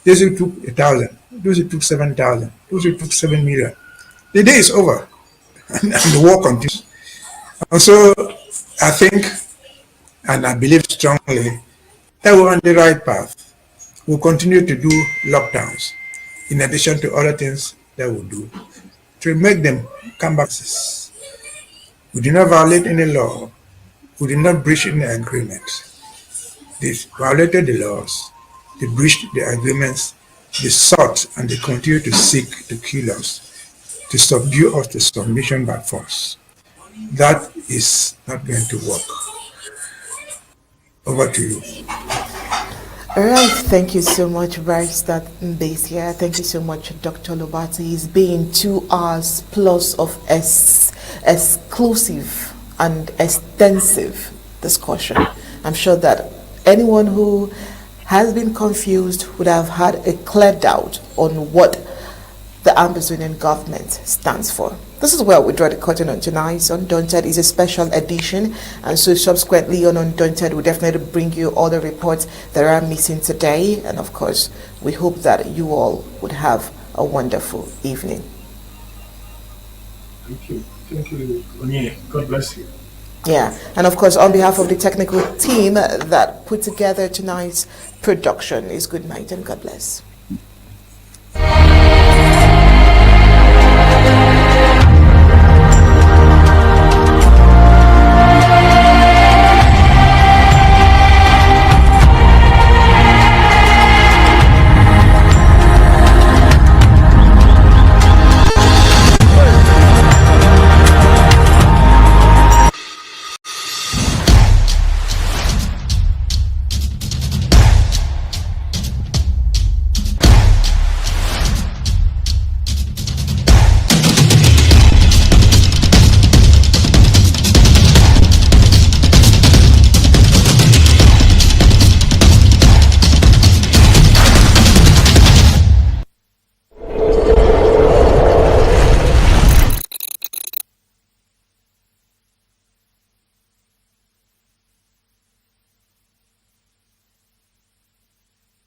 Those who took 1,000, those who took 7,000, those who took 7 million. The day is over, and the war continues. And so I think, and I believe strongly, that we're on the right path. We'll continue to do lockdowns, in addition to other things that we'll do, to make them come back. We did not violate any law. We did not breach any agreements. They violated the laws. They breached the agreements. They sought and they continue to seek to kill us, to subdue us to submission by force. That is not going to work. Over to you. All right, thank you so much, Barrister Mbeseha. Thank you so much, Dr. Lobati. It's been 2 hours plus of exclusive and extensive discussion. I'm sure that anyone who has been confused would have had a clear doubt on what the Ambazonian government stands for. This is where we draw the curtain on tonight's Undaunted. Is a special edition, and so subsequently on Undaunted we'll definitely bring you all the reports that are missing today, and of course we hope that you all would have a wonderful evening. Thank you, Onye. God bless you. Yeah, and of course on behalf of the technical team that put together tonight's production, is good night and God bless.